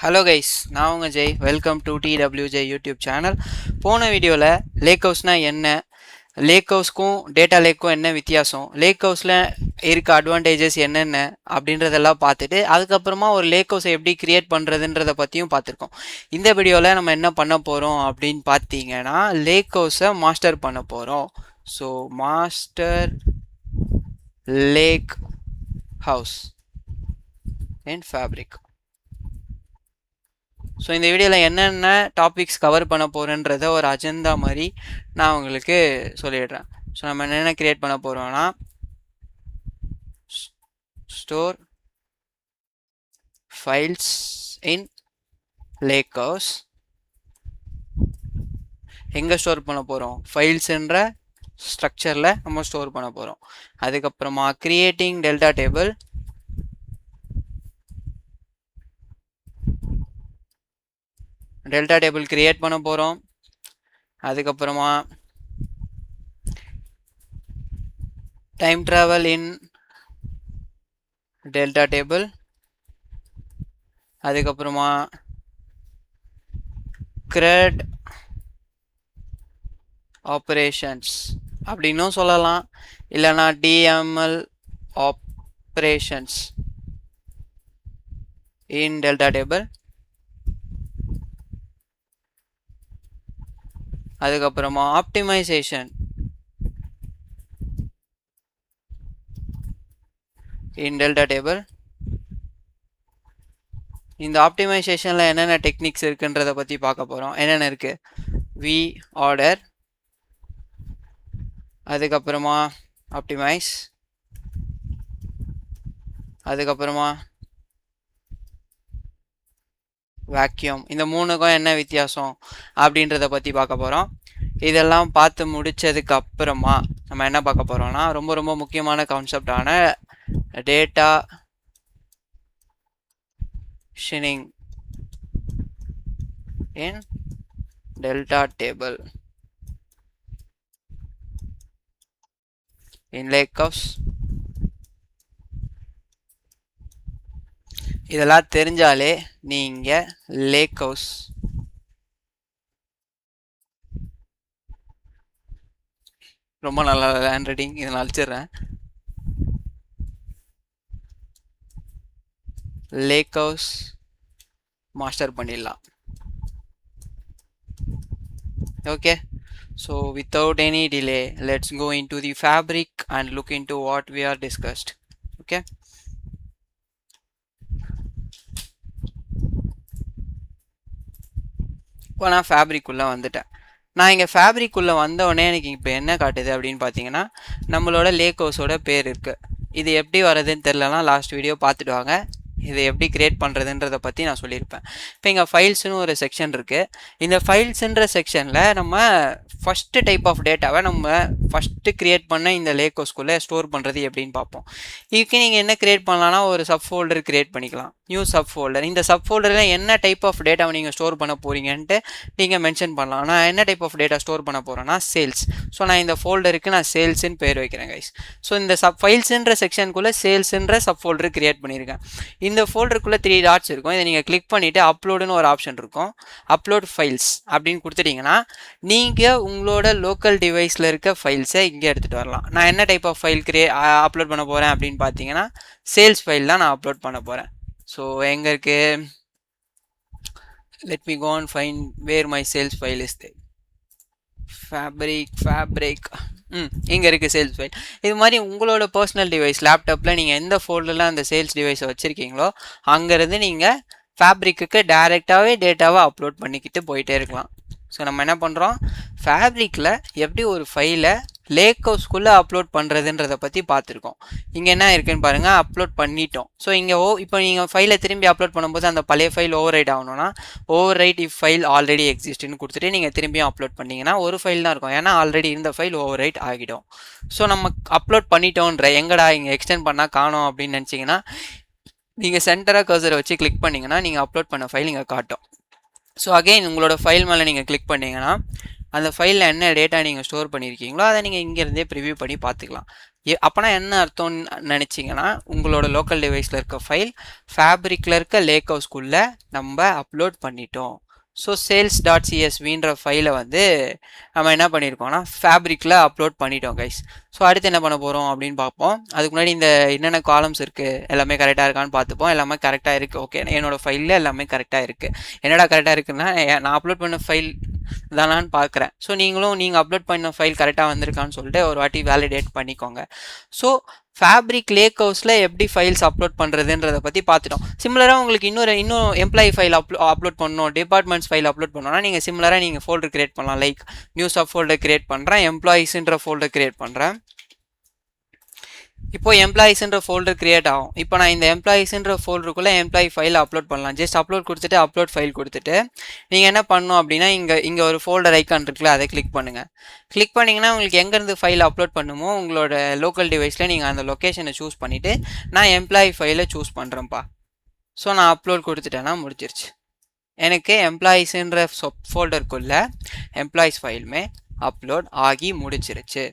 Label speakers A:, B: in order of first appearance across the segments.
A: Hello guys, நான் உங்கள் Jai. Welcome to TWJ YouTube channel. போன வீடியோவில் லேக் ஹவுஸ்னால் என்ன, லேக் ஹவுஸ்க்கும் டேட்டா லேக்கும் என்ன வித்தியாசம், லேக் ஹவுஸில் இருக்க அட்வான்டேஜஸ் என்னென்ன அப்படின்றதெல்லாம் பார்த்துட்டு அதுக்கப்புறமா ஒரு லேக் ஹவுஸை எப்படி கிரியேட் பண்ணுறதுன்றதை பற்றியும் பார்த்துருக்கோம். இந்த வீடியோவில் நம்ம என்ன பண்ண போகிறோம் அப்படின்னு பார்த்தீங்கன்னா, லேக் ஹவுஸை மாஸ்டர் பண்ண போகிறோம். So master lake house in fabric. So இந்த வீடியோவில் என்னென்ன டாபிக்ஸ் கவர் பண்ண போகிறேன்றத ஒரு அஜெண்டா மாதிரி நான் உங்களுக்கு சொல்லிடுறேன். ஸோ நம்ம என்னென்ன க்ரியேட் பண்ண போகிறோம்னா, store files in lake house. எங்கே ஸ்டோர் பண்ண போகிறோம்? ஃபைல்ஸ்ன்ற ஸ்ட்ரக்சரில் நம்ம ஸ்டோர் பண்ண போகிறோம். அதுக்கப்புறமா creating delta table, delta table create பண்ண போகிறோம். அதுக்கப்புறமா time travel in delta table. அதுக்கப்புறமா CRUD ஆப்ரேஷன்ஸ் அப்படின்னும் சொல்லலாம், இல்லைனா DML operations in delta table. அதுக்கப்புறமா ஆப்டிமைசேஷன் இன் டெல்டா டேபிள். இந்த ஆப்டிமைசேஷனில் என்னென்ன டெக்னிக்ஸ் இருக்குன்றதை பற்றி பார்க்க போகிறோம். என்னென்ன இருக்குது? வி ஆர்டர், அதுக்கப்புறமா ஆப்டிமைஸ், அதுக்கப்புறமா வேக்யூம். இந்த மூணுக்கும் என்ன வித்தியாசம் அப்படின்றத பற்றி பார்க்க போகிறோம். இதெல்லாம் பார்த்து முடித்ததுக்கு அப்புறமா நம்ம என்ன பார்க்க போகிறோம்னா, ரொம்ப ரொம்ப முக்கியமான கான்செப்டான டேட்டா ஷினிங் இன் டெல்டா டேபிள் இன் லேக் ஹவுஸ். இதெல்லாம் தெரிஞ்சாலே நீங்கள் லேக் ஹவுஸ் ரொம்ப நல்லா ஹேண்ட் ரைட்டிங், இதை நான் அழிச்சிடுறேன். லேக் ஹவுஸ் மாஸ்டர் பண்ணிடலாம். Okay, so without any delay, let's go into the fabric and look into what we are discussed. Okay, இப்போ நான் ஃபேப்ரிக் உள்ள வந்துட்டேன். நான் இங்கே ஃபேப்ரிக் உள்ள வந்தோடனே எனக்கு இப்போ என்ன காட்டுது அப்படின்னு பார்த்தீங்கன்னா, நம்மளோட லேக் ஹவுஸோட பேர் இருக்குது. இது எப்படி வரதுன்னு தெரிலனா லாஸ்ட் வீடியோ பார்த்துட்டு வாங்க. இதை எப்படி கிரியேட் பண்ணுறதுன்றதை பற்றி நான் சொல்லியிருப்பேன். இப்போ இங்கே ஃபைல்ஸ்னு ஒரு செக்ஷன் இருக்குது. இந்த ஃபைல்ஸுன்ற செக்ஷனில் நம்ம ஃபஸ்ட்டு டைப் ஆஃப் டேட்டாவை நம்ம ஃபஸ்ட்டு க்ரியேட் பண்ண இந்த லேக் ஹவுஸ்குள்ளே ஸ்டோர் பண்ணுறது எப்படின்னு பார்ப்போம். இதுக்கு நீங்கள் என்ன க்ரியேட் பண்ணலான்னா, ஒரு சப் ஃபோல்டர் க்ரியேட் பண்ணிக்கலாம், நியூ சப் ஃபோல்டர். இந்த சப் ஃபோல்டரில் என்ன டைப் ஆஃப் டேட்டாவை நீங்கள் ஸ்டோர் பண்ண போகிறீங்கன்ட்டு நீங்கள் மென்ஷன் பண்ணலாம். நான் என்ன டைப் ஆஃப் டேட்டா ஸ்டோர் பண்ண போகிறேன்னா சேல்ஸ். ஸோ நான் இந்த ஃபோல்டருக்கு நான் சேல்ஸுன்னு பேர் வைக்கிறேன் கைஸ். ஸோ இந்த ஃபைல்ஸுன்ற செக்ஷனுக்குள்ளே சேல்ஸுன்ற சப் ஃபோல்டர் க்ரியேட் பண்ணியிருக்கேன். இந்த ஃபோல்டருக்குள்ளே 3 டாட்ஸ் இருக்கும். இதை நீங்கள் கிளிக் பண்ணிவிட்டு அப்லோடுன்னு ஒரு ஆப்ஷன் இருக்கும். அப்லோட் ஃபைல்ஸ் அப்படின்னு கொடுத்துட்டிங்கன்னா நீங்கள் உங்களோட லோக்கல் டிவைஸில் இருக்க ஃபைல்ஸை இங்கே எடுத்துகிட்டு வரலாம். நான் என்ன டைப் ஆஃப் ஃபைல் அப்லோட் பண்ண போகிறேன் அப்படின்னு பார்த்தீங்கன்னா, சேல்ஸ் ஃபைல் தான் நான் அப்லோட் பண்ண போகிறேன். ஸோ எங்கே இருக்குது? Let me go and find where my sales file is there. Fabric இங்கே இருக்குது சேல்ஸ் ஃபைல். இது மாதிரி உங்களோட பர்சனல் டிவைஸ் லேப்டாப்பில் நீங்கள் எந்த ஃபோல்டரில் அந்த சேல்ஸ் டிவைஸை வச்சுருக்கீங்களோ அங்கேருந்து நீங்கள் ஃபேப்ரிக்கு டைரெக்டாகவே டேட்டாவை அப்லோட் பண்ணிக்கிட்டு போயிட்டே இருக்கலாம். ஸோ நம்ம என்ன பண்ணுறோம், ஃபேப்ரிக்கில் எப்படி ஒரு ஃபைலை லேக் ஹவுஸ்க்குள்ளே அப்லோட் பண்ணுறதுன்றதை பற்றி பார்த்துருக்கோம். இங்கே என்ன இருக்குதுன்னு பாருங்கள், அப்லோட் பண்ணிட்டோம். ஸோ இங்கே இப்போ நீங்கள் ஃபைலை திரும்பி அப்லோட் பண்ணும்போது அந்த பழைய ஃபைல் ஓவர் ரைட் ஆகணும்னா, overwrite if file already எக்ஸிஸ்ட்னு கொடுத்துட்டு நீங்கள் திரும்பியும் அப்லோட் பண்ணிங்கன்னா ஒரு ஃபைல் தான் இருக்கும், ஏன்னா ஆல்ரெடி இருந்த ஃபைல் ஓவர் ரைட் ஆகிடும். ஸோ நம்ம அப்லோட் பண்ணிட்டோன்ற எங்கடா இங்கே எக்ஸ்டெண்ட் பண்ணால் காணோம் அப்படின்னு நினச்சிங்கன்னா, நீங்கள் சென்டராக கர்சரை வச்சு கிளிக் பண்ணிங்கன்னா நீங்கள் அப்லோட் பண்ண ஃபைல் இங்கே காட்டும். ஸோ அகெயின் உங்களோட ஃபைல் மேலே நீங்கள் கிளிக் பண்ணிங்கன்னா அந்த ஃபைலில் என்ன டேட்டா நீங்கள் ஸ்டோர் பண்ணியிருக்கீங்களோ அதை நீங்கள் இங்கேருந்தே ப்ரிவியூ பண்ணி பார்த்துக்கலாம். அப்போனா என்ன அர்த்தம்னு நினச்சிங்கன்னா, உங்களோட லோக்கல் டிவைஸில் இருக்க ஃபைல் ஃபேப்ரிக்கில் இருக்க லேக் ஹவுஸ்க்குள்ளே நம்ம அப்லோட் பண்ணிட்டோம். ஸோ sales.csvன்ற ஃபைலை வந்து நம்ம என்ன பண்ணியிருக்கோம்னா ஃபேப்ரிக்கில் அப்லோட் பண்ணிட்டோம் கைஸ். ஸோ அடுத்து என்ன பண்ண போகிறோம் அப்படின்னு பார்ப்போம். அதுக்கு முன்னாடி இந்த என்னென்ன காலம்ஸ் இருக்குது எல்லாமே கரெக்டாக இருக்கான்னு பார்த்துப்போம். எல்லாமே கரெக்டாக இருக்குது. ஓகே, என்னோடய ஃபைலில் எல்லாமே கரெக்டாக இருக்குது. என்னடா கரெக்டாக இருக்குன்னா, நான் அப்லோட் பண்ண ஃபைல் தானான்னு பார்க்குறேன். ஸோ நீங்கள் அப்லோட் பண்ண ஃபைல் கரெக்டாக வந்திருக்கான்னு சொல்லிட்டு ஒரு வாட்டி வேலிடேட் பண்ணிக்கோங்க. ஸோ ஃபேப்ரிக் லேக் ஹவுஸில் எப்படி ஃபைல்ஸ் அப்லோட் பண்ணுறதுன்றதை பற்றி பார்த்துட்டோம். சிமிலராக உங்களுக்கு இன்னும் எம்ப்ளாயி ஃபைல் அப்லோட் பண்ணணும், டிபார்ட்மெண்ட்ஸ் ஃபைல் அப்லோட் பண்ணணும்னா நீங்கள் சிமிலராக நீங்கள் ஃபோல்டர் கிரியேட் பண்ணலாம். Like news of folder create பண்ணுறேன், எம்ப்ளாயிஸ்ன்ற ஃபோல்டர் கிரியேட் பண்ணுறேன். இப்போ எம்ப்ளாயிஸ்ன்ற ஃபோல்டர் கிரியேட் ஆகும். இப்போ நான் இந்த எம்ப்ளாயிஸ்ன்ற ஃபோல்டருக்குள்ளே எம்ப்ளாயி ஃபைல் அப்லோட் பண்ணலாம். ஜஸ்ட் அப்லோட் கொடுத்துட்டு அப்லோட் ஃபைல் கொடுத்துட்டு நீங்கள் என்ன பண்ணணும் அப்படின்னா, இங்கே ஒரு ஃபோல்டர் ஐக்கான் இருக்குல்ல, அதை கிளிக் பண்ணுங்கள். கிளிக் பண்ணிங்கன்னா உங்களுக்கு எங்கேருந்து ஃபைல் அப்லோட் பண்ணுமோ உங்களோட லோக்கல் டிவைஸில் நீங்கள் அந்த லொக்கேஷனை சூஸ் பண்ணிவிட்டு நான் எம்ப்ளாயி ஃபைலை சூஸ் பண்ணுறேன்ப்பா. ஸோ நான் அப்லோட் கொடுத்துட்டேன்னா முடிச்சிருச்சு. எனக்கு எம்ப்ளாயிஸ்ன்ற ஃபோல்டருக்குள்ளே எம்ப்ளாயிஸ் ஃபைலுமே அப்லோட் ஆகி முடிச்சிருச்சு.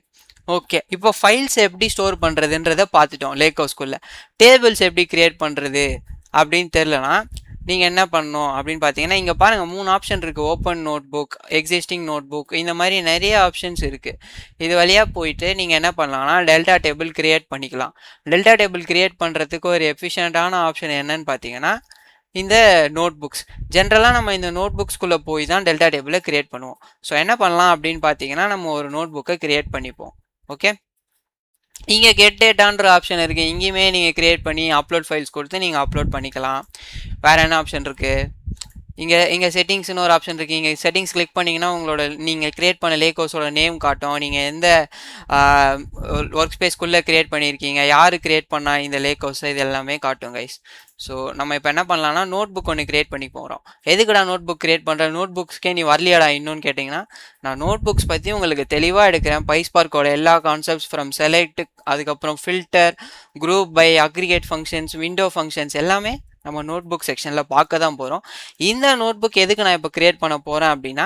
A: ஓகே, இப்போ ஃபைல்ஸ் எப்படி ஸ்டோர் பண்ணுறதுன்றதை பார்த்துட்டோம். லேக் ஹவுஸ்க்குள்ளே டேபிள்ஸ் எப்படி க்ரியேட் பண்ணுறது அப்படின்னு தெரிலனா நீங்கள் என்ன பண்ணணும் அப்படின்னு பார்த்தீங்கன்னா, இங்கே பாருங்கள் 3 ஆப்ஷன் இருக்குது. Open notebook, existing notebook, இந்த மாதிரி நிறைய ஆப்ஷன்ஸ் இருக்குது. இது வழியாக போயிட்டு நீங்கள் என்ன பண்ணலாம்னா டெல்டா டேபிள் க்ரியேட் பண்ணிக்கலாம். டெல்டா டேபிள் க்ரியேட் பண்ணுறதுக்கு ஒரு எஃபிஷியண்ட்டான ஆப்ஷன் என்னன்னு பார்த்தீங்கன்னா இந்த நோட் புக்ஸ். ஜென்ரலாக நம்ம இந்த நோட் புக்ஸ்குள்ளே போய் தான் டெல்டா டேபிளை க்ரியேட் பண்ணுவோம். ஸோ என்ன பண்ணலாம் அப்படின்னு பார்த்தீங்கன்னா, நம்ம ஒரு நோட் புக்கை க்ரியேட் பண்ணிப்போம். ஓகே, இங்கே கெட் டேட்டான்ற ஆப்ஷன் இருக்குது. இங்கேயுமே நீங்கள் க்ரியேட் பண்ணி அப்லோட் ஃபைல்ஸ் கொடுத்து நீங்கள் அப்லோட் பண்ணிக்கலாம். வேறு என்ன ஆப்ஷன் இருக்குது? இங்கே செட்டிங்ஸ்னு ஒரு ஆப்ஷன் இருக்குது. இங்கே செட்டிங்ஸ் கிளிக் பண்ணிங்கன்னா உங்களோட நீங்கள் க்ரியேட் பண்ண லேக் ஹவுஸோட நேம் காட்டும். நீங்கள் எந்த ஒர்க் ஸ்பேஸ்க்குள்ளே க்ரியேட் பண்ணியிருக்கீங்க, யார் க்ரியேட் பண்ணால் இந்த லேக் ஹவுஸை, இது எல்லாமே காட்டும் கைஸ். ஸோ நம்ம இப்போ என்ன பண்ணலாம்னா நோட் புக் ஒன்று க்ரியேட் பண்ணி போகிறோம். எதுக்குடா நோட் புக் க்ரியேட் பண்ணுறேன்? நோட் புக்ஸ்க்கே நீ வரலையாடா இன்னொன்று கேட்டிங்கன்னா, நான் நோட் புக்ஸ் பற்றி உங்களுக்கு தெளிவாக எடுக்கிறேன். பைஸ்பார்க்கோட எல்லா கான்செப்ட்ஸ் ஃப்ரம் செலக்ட், அதுக்கப்புறம் filter, group by, aggregate functions, window functions எல்லாமே நம்ம நோட் புக் செக்ஷனில் பார்க்க தான் போகிறோம். இந்த நோட் புக் எதுக்கு நான் இப்போ க்ரியேட் பண்ண போகிறேன் அப்படின்னா,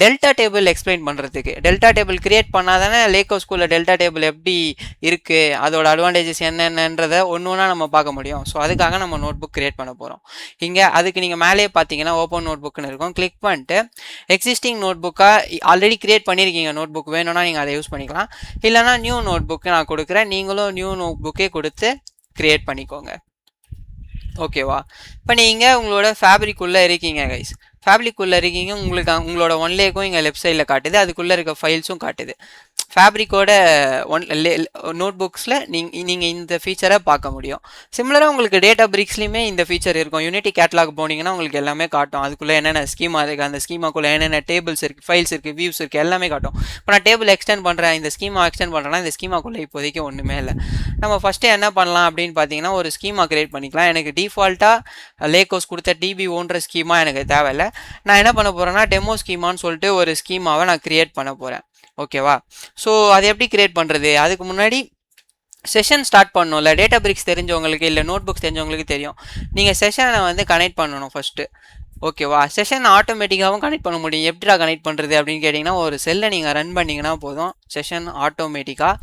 A: டெல்டா டேபிள் எக்ஸ்பிளைன் பண்ணுறதுக்கு. டெல்டா டேபிள் க்ரியேட் பண்ணால் தானே லேக் ஹவுஸ்குள்ளே டெல்டா டேபிள் எப்படி இருக்குது, அதோட அட்வான்டேஜஸ் என்னென்னன்றதை ஒன்று ஒன்றா நம்ம பார்க்க முடியும். ஸோ அதுக்காக நம்ம நோட் புக் க்ரியேட் பண்ண போகிறோம். இங்கே அதுக்கு நீங்கள் மேலே பார்த்தீங்கன்னா ஓப்பன் நோட் புக்னு இருக்கும். கிளிக் பண்ணிட்டு எக்ஸிஸ்டிங் நோட் புக்காக ஆல்ரெடி க்ரியேட் பண்ணியிருக்கீங்க நோட் புக் வேணும்னா நீங்கள் அதை யூஸ் பண்ணிக்கலாம். இல்லைனா நியூ நோட் புக்கு நான் கொடுக்குறேன், நீங்களும் நியூ நோட் புக்கே கொடுத்து க்ரியேட் பண்ணிக்கோங்க. ஓகேவா? இப்போ நீங்கள் உங்களோட ஃபேப்ரிக்குள்ளே இருக்கீங்க கைஸ். ஃபேப்ரிக்குள்ளே இருக்கீங்க, உங்களோட ஒன் லேக்கும் இங்கே லெஃப்ட் சைடில் காட்டுது, அதுக்குள்ளே இருக்க ஃபைல்ஸும் காட்டுது. ஃபேப்ரிக்கோட நோட் புக்ஸில் நீங்கள் இந்த ஃபீச்சரை பார்க்க முடியும். சிமிலராக உங்களுக்கு டேட்டா பிரிக்ஸ்லையுமே இந்த ஃபீச்சர் இருக்கும். யூனிட்டி கேட்லாக் போனீங்கன்னா உங்களுக்கு எல்லாமே காட்டும். அதுக்குள்ளே என்னென்ன ஸ்கீமா இருக்குது, அந்த ஸ்கீமாக்குள்ளே என்னென்ன டேபிள்ஸ் இருக்குது, ஃபைல்ஸ் இருக்குது, வியூஸ் இருக்குது, எல்லாமே காட்டும். இப்போ நான் டேபிள் எக்ஸ்டெண்ட் பண்ணுறேன், இந்த ஸ்கீமா எக்ஸ்டெண்ட் பண்ணுறேன்னா இந்த ஸ்கீமாக்குள்ளே இப்போதைக்கு ஒன்றுமே இல்லை. நம்ம ஃபஸ்ட்டு என்ன பண்ணலாம் அப்படின்னு பார்த்தீங்கன்னா, ஒரு ஸ்கீமா க்ரியேட் பண்ணிக்கலாம். எனக்கு டிஃபால்ட்டாக லேக் ஹவுஸ் கொடுத்த டிபி1ன்ற ஸ்கீமா எனக்கு தேவையில்லை. நான் என்ன பண்ண போகிறேன்னா டெமோ ஸ்கீமான்னு சொல்லிட்டு ஒரு ஸ்கீமாவை நான் க்ரியேட் பண்ண போகிறேன். ஓகேவா? ஸோ அது எப்படி க்ரியேட் பண்ணுறது? அதுக்கு முன்னாடி செஷன் ஸ்டார்ட் பண்ணணும்ல. டேட்டா பிரிக்ஸ் தெரிஞ்சவங்களுக்கு இல்லை நோட் புக்ஸ் தெரிஞ்சவங்களுக்கு தெரியும். நீங்கள் செஷனை வந்து கனெக்ட் பண்ணணும் ஃபஸ்ட்டு. ஓகேவா? செஷன் ஆட்டோமேட்டிக்காகவும் கனெக்ட் பண்ண முடியும். எப்படிடா கனெக்ட் பண்ணுறது அப்படின்னு கேட்டிங்கன்னா, ஒரு செல்லை நீங்கள் ரன் பண்ணிங்கன்னா போதும், செஷன் ஆட்டோமேட்டிக்காக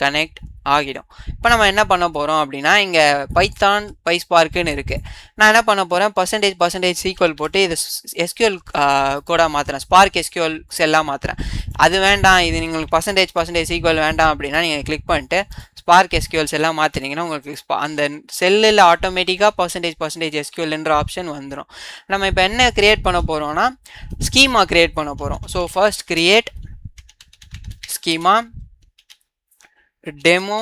A: கனெக்ட் ஆகிடும். இப்போ நம்ம என்ன பண்ண போகிறோம் அப்படின்னா, இங்கே பைத்தான் பைஸ்பார்க்குன்னு இருக்குது. நான் என்ன பண்ண போகிறேன், பர்சன்டேஜ் சீக்வல் போட்டு இதை எஸ்கியூஎல் கோடாக மாற்றுறேன். ஸ்பார்க் எஸ்கியூஎல் செல்லாக மாற்றுறேன். அது வேண்டாம், இது உங்களுக்கு பர்சன்டேஜ் சீக்வல் வேண்டாம் அப்படின்னா நீங்கள் கிளிக் பண்ணிட்டு ஸ்பார்க் எஸ்கியூஎல்ஸ் எல்லாம் மாற்றினீங்கன்னா உங்களுக்கு அந்த செல்லில் ஆட்டோமேட்டிக்காக பர்சன்டேஜ் எஸ்கியூஎல்ன்ற ஆப்ஷன் வந்துடும். நம்ம இப்போ என்ன க்ரியேட் பண்ண போகிறோம்னா, ஸ்கீமா க்ரியேட் பண்ண போகிறோம். So first create schema demo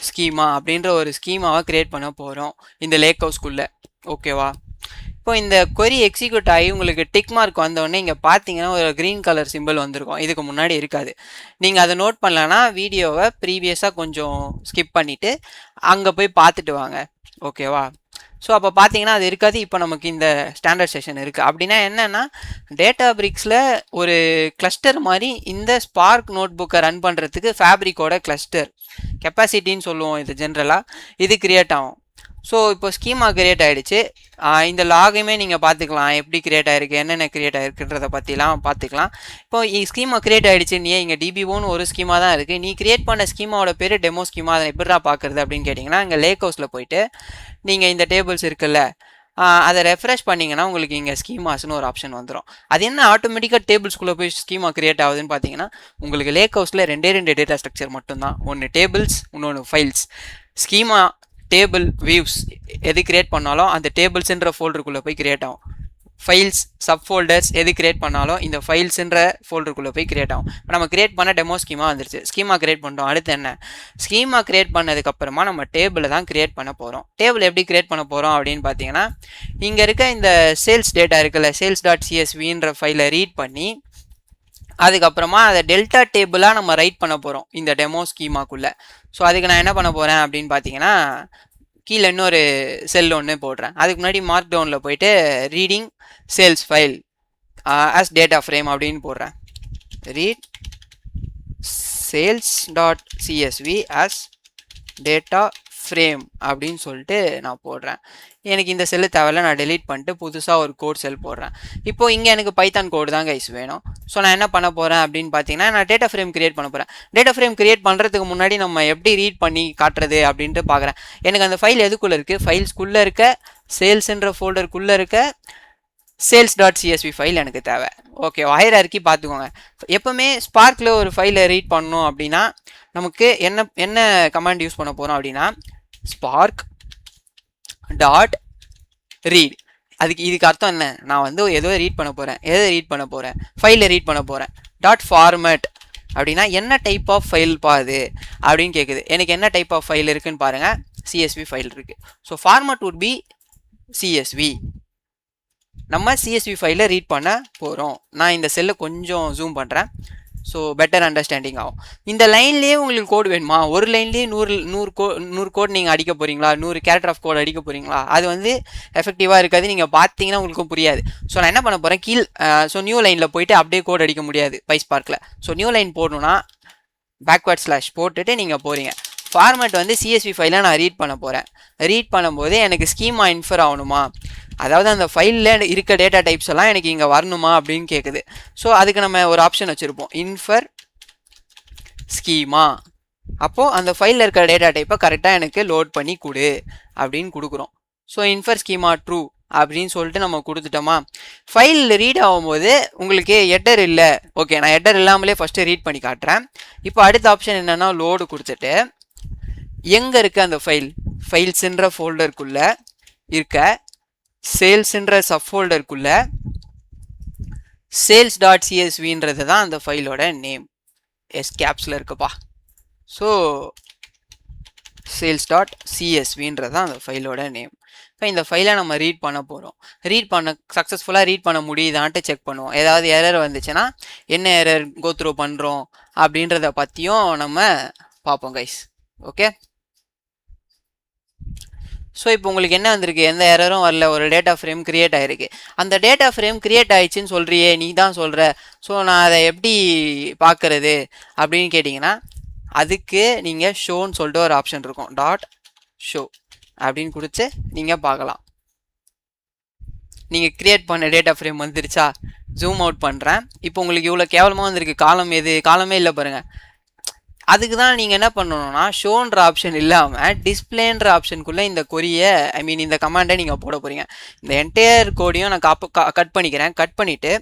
A: schema அப்படின்ற ஒரு ஸ்கீமாவை க்ரியேட் பண்ண போகிறோம் இந்த லேக் ஹவுஸ்க்குள்ளே. ஓகேவா? இப்போ இந்த கொரி எக்ஸிக்யூட் ஆகி உங்களுக்கு டிக் மார்க் வந்தோடனே இங்கே பார்த்தீங்கன்னா ஒரு க்ரீன் கலர் சிம்பிள் வந்திருக்கும். இதுக்கு முன்னாடி இருக்காது. நீங்கள் அதை நோட் பண்ணலன்னா வீடியோவை ப்ரீவியஸாக கொஞ்சம் ஸ்கிப் பண்ணிவிட்டு அங்கே போய் பார்த்துட்டு வாங்க. ஓகேவா? ஸோ அப்போ பார்த்தீங்கன்னா அது இருக்காது. இப்போ நமக்கு இந்த ஸ்டாண்டர்ட் செஷன் இருக்குது. அப்படின்னா என்னென்னா, டேட்டா பிரிக்ஸில் ஒரு கிளஸ்டர் மாதிரி இந்த ஸ்பார்க் நோட் புக்கை ரன் பண்ணுறதுக்கு ஃபேப்ரிக்கோட கிளஸ்டர் கெப்பாசிட்டின்னு சொல்லுவோம் இது ஜென்ரலாக, இது க்ரியேட் ஆகும். ஸோ இப்போ ஸ்கீமா கிரியேட் ஆகிடுச்சு. இந்த லாகையுமே நீங்கள் பார்த்துக்கலாம், எப்படி கிரியேட் ஆகிருக்கு, என்னென்ன கிரியேட் ஆகிருக்குன்றதை பற்றிலாம் பார்த்துக்கலாம். இப்போ ஸ்கீமா கிரியேட் ஆகிடுச்சு, நீ இங்கே டிபி1 ஒரு ஸ்கீமா தான் இருக்குது. நீ கிரியேட் பண்ண ஸ்கீமாவோட பேர் டெமோ ஸ்கீமா, அதை எப்படிடா பார்க்குறது அப்படின்னு கேட்டிங்கன்னா, இங்கே லேக் ஹவுஸில் போயிட்டு நீங்கள் இந்த டேபிள்ஸ் இருக்குல்ல, அதை ரெஃப்ரெஷ் பண்ணிங்கன்னா உங்களுக்கு இங்கே ஸ்கீமாஸ்னு ஒரு ஆப்ஷன் வந்துடும். அது என்ன ஆட்டோமேட்டிக்காக டேபிள்ஸ்குள்ளே போய் ஸ்கீமா கிரியேட் ஆகுதுன்னு பார்த்தீங்கன்னா, உங்களுக்கு லேக் ஹவுஸில் ரெண்டே டேட்டா ஸ்ட்ரக்சர் மட்டும்தான். ஒன்று டேபிள்ஸ், இன்னொன்று ஃபைல்ஸ். ஸ்கீமா டேபிள் வியூஸ் எது கிரியேட் பண்ணாலும் அந்த டேபிள்ஸ்ன்ற ஃபோல்டருக்குள்ளே போய் கிரியேட் ஆகும். ஃபைல்ஸ் சப் ஃபோல்டர்ஸ் எது கிரியேட் பண்ணாலும் இந்த ஃபைல்ஸ்ன்ற ஃபோல்டருக்குள்ளே போய் கிரியேட் ஆகும். இப்போ நம்ம கிரியேட் பண்ண டெமோ ஸ்கீமா வந்துருச்சு. ஸ்கீமா கிரியேட் பண்ணிட்டோம். அடுத்து என்ன, ஸ்கீமா கிரியேட் பண்ணதுக்கப்புறமா நம்ம டேபிளை தான் கிரியேட் பண்ண போகிறோம். டேபிள் எப்படி கிரியேட் பண்ண போகிறோம் அப்படின்னு பார்த்தீங்கன்னா, இங்கே இருக்க இந்த சேல்ஸ் டேட்டா இருக்குல்ல, sales.csvன்ற ஃபைலை ரீட் பண்ணி அதுக்கப்புறமா அதை டெல்டா டேபிளாக நம்ம ரைட் பண்ண போகிறோம் இந்த டெமோ ஸ்கீமாக்குள்ளே. ஸோ அதுக்கு நான் என்ன பண்ண போகிறேன் அப்படின்னு பார்த்தீங்கன்னா, கீழே இன்னொரு செல் ஒன்று போடுறேன். அதுக்கு முன்னாடி மார்க் டவுனில் போயிட்டு reading sales file as data frame அப்படின்னு போடுறேன். Read sales.csv as data frame அப்படின்னு சொல்லிட்டு நான் போடுறேன். எனக்கு இந்த செல்லு தேவையில்ல, நான் டெலீட் பண்ணிட்டு புதுசாக ஒரு கோட் செல் போடுறேன். இப்போது இங்கே எனக்கு பைத்தான் கோடு தான் கைஸ் வேணும். ஸோ நான் என்ன பண்ண போகிறேன் அப்படின்னு பார்த்தீங்கன்னா, நான் டேட்டா ஃப்ரேம் கிரியேட் பண்ண போகிறேன். டேட்டா ஃப்ரேம் கிரியேட் பண்ணுறதுக்கு முன்னாடி நம்ம எப்படி ரீட் பண்ணி காட்டுறது அப்படின்ட்டு பார்க்குறேன். எனக்கு அந்த ஃபைல் எதுக்குள்ளே இருக்குது, ஃபைல்ஸ்குள்ளே இருக்க சேல்ஸ்ன்ற ஃபோல்டருக்குள்ளே இருக்க sales.csv ஃபைல் எனக்கு தேவை. ஓகே, ஹையரார்க்கி பார்த்துக்கோங்க. எப்போவுமே ஸ்பார்க்கில் ஒரு ஃபைலை ரீட் பண்ணணும் அப்படின்னா நமக்கு என்ன கமாண்ட் யூஸ் பண்ண போகிறோம் அப்படின்னா, ஸ்பார்க் டாட் ரீட். இதுக்கு அர்த்தம் என்ன, நான் வந்து ஏதோ ரீட் பண்ண போகிறேன். எதை ரீட் பண்ண போகிறேன், ஃபைலை ரீட் பண்ண போகிறேன். டாட் ஃபார்மேட் அப்படின்னா என்ன டைப் ஆஃப் ஃபைல் பாது அப்படின்னு கேட்குது. எனக்கு என்ன டைப் ஆஃப் ஃபைல் இருக்குன்னு பாருங்கள், CSV ஃபைல் இருக்குது. So format would be CSV. நம்ம CSV ஃபைலை ரீட் பண்ண போகிறோம். நான் இந்த செல்லை கொஞ்சம் ஜூம் பண்ணுறேன், ஸோ பெட்டர் அண்டர்ஸ்டாண்டிங் ஆகும். இந்த லைன்லேயே உங்களுக்கு கோட் வேணுமா, ஒரு லைன்லேயே 100 கோட் நீங்கள் அடிக்க போகிறீங்களா, 100 கேரக்டர் ஆஃப் கோட் அடிக்க போகிறீங்களா, அது வந்து எஃபெக்டிவாக இருக்காது. நீங்கள் பார்த்தீங்கன்னா உங்களுக்கும் புரியாது. ஸோ நான் என்ன பண்ண போகிறேன், ஸோ நியூ லைனில் போயிட்டு அப்படியே கோட் அடிக்க முடியாது பைஸ்பார்க்கில். ஸோ நியூ லைன் போடணுன்னா பேக்வேர்ட் ஸ்லாஷ் போட்டுட்டு நீங்கள் போகிறீங்க. ஃபார்மேட் வந்து CSV ஃபைலை நான் ரீட் பண்ண போகிறேன். ரீட் பண்ணும்போது எனக்கு ஸ்கீமா இன்ஃபர் ஆகணுமா, அதாவது அந்த ஃபைலில் இருக்க டேட்டா டைப்ஸ் எல்லாம் எனக்கு இங்கே வரணுமா அப்படின்னு கேட்குது. ஸோ அதுக்கு நம்ம ஒரு ஆப்ஷன் வச்சுருப்போம், இன்ஃபர் ஸ்கீமா. அப்போது அந்த ஃபைலில் இருக்கிற டேட்டா டைப்பை கரெக்டாக எனக்கு லோட் பண்ணி கொடு அப்படின்னு கொடுக்குறோம். ஸோ இன்ஃபர் ஸ்கீமா ட்ரூ அப்படின்னு சொல்லிட்டு நம்ம கொடுத்துட்டோமா. ஃபைலில் ரீட் ஆகும்போது உங்களுக்கு எட்டர் இல்லை. ஓகே, நான் எட்டர் இல்லாமலே ஃபஸ்ட்டு ரீட் பண்ணி காட்டுறேன். இப்போ அடுத்த ஆப்ஷன் என்னென்னா, லோடு கொடுத்துட்டு எங்கே இருக்குது அந்த ஃபைல்ஸ்ன்ற ஃபோல்டருக்குள்ளே இருக்க சேல்ஸ்ன்ற சப் ஃபோல்டருக்குள்ளே sales.csvன்றது தான் அந்த ஃபைலோட நேம். கேப்ஸில் இருக்குப்பா. ஸோ sales.csvன்றது தான் அந்த ஃபைலோட நேம். இப்போ இந்த ஃபைலை நம்ம ரீட் பண்ண போகிறோம். சக்ஸஸ்ஃபுல்லாக ரீட் பண்ண முடியுதான்ட்டு செக் பண்ணுவோம். ஏதாவது எரர் வந்துச்சுன்னா என்ன எரர் கோத்ரூ பண்ணுறோம் அப்படின்றத பற்றியும் நம்ம பார்ப்போம் கைஸ். ஓகே, ஸோ இப்போ உங்களுக்கு என்ன வந்திருக்கு, எந்த எரரும் வரல, ஒரு டேட்டா ஃப்ரேம் கிரியேட் ஆகிருக்கு. அந்த டேட்டா ஃப்ரேம் கிரியேட் ஆயிடுச்சுன்னு சொல்கிறியே, நீ தான் சொல்கிற. ஸோ நான் அதை எப்படி பார்க்குறது அப்படின்னு கேட்டிங்கன்னா, அதுக்கு நீங்கள் ஷோன்னு சொல்லிட்டு ஒரு ஆப்ஷன் இருக்கும். டாட் ஷோ அப்படின்னு கொடுத்து நீங்கள் பார்க்கலாம். நீங்கள் கிரியேட் பண்ண டேட்டா ஃப்ரேம் வந்துருச்சா, ஜூம் அவுட் பண்ணுறேன். இப்போ உங்களுக்கு இவ்வளோ கேவலமாக வந்திருக்கு. காலம் எது, காலமே இல்லை பாருங்கள். அதுக்கு தான் நீங்கள் என்ன பண்ணணும்னா, ஷோன்ற ஆப்ஷன் இல்லாமல் டிஸ்பிளேன்ற ஆப்ஷனுக்குள்ளே இந்த கொரியை இந்த கமாண்டை நீங்கள் போட போகிறீங்க. இந்த என்டையர் கோடையும் நான் கட் பண்ணிக்கிறேன். கட் பண்ணிவிட்டு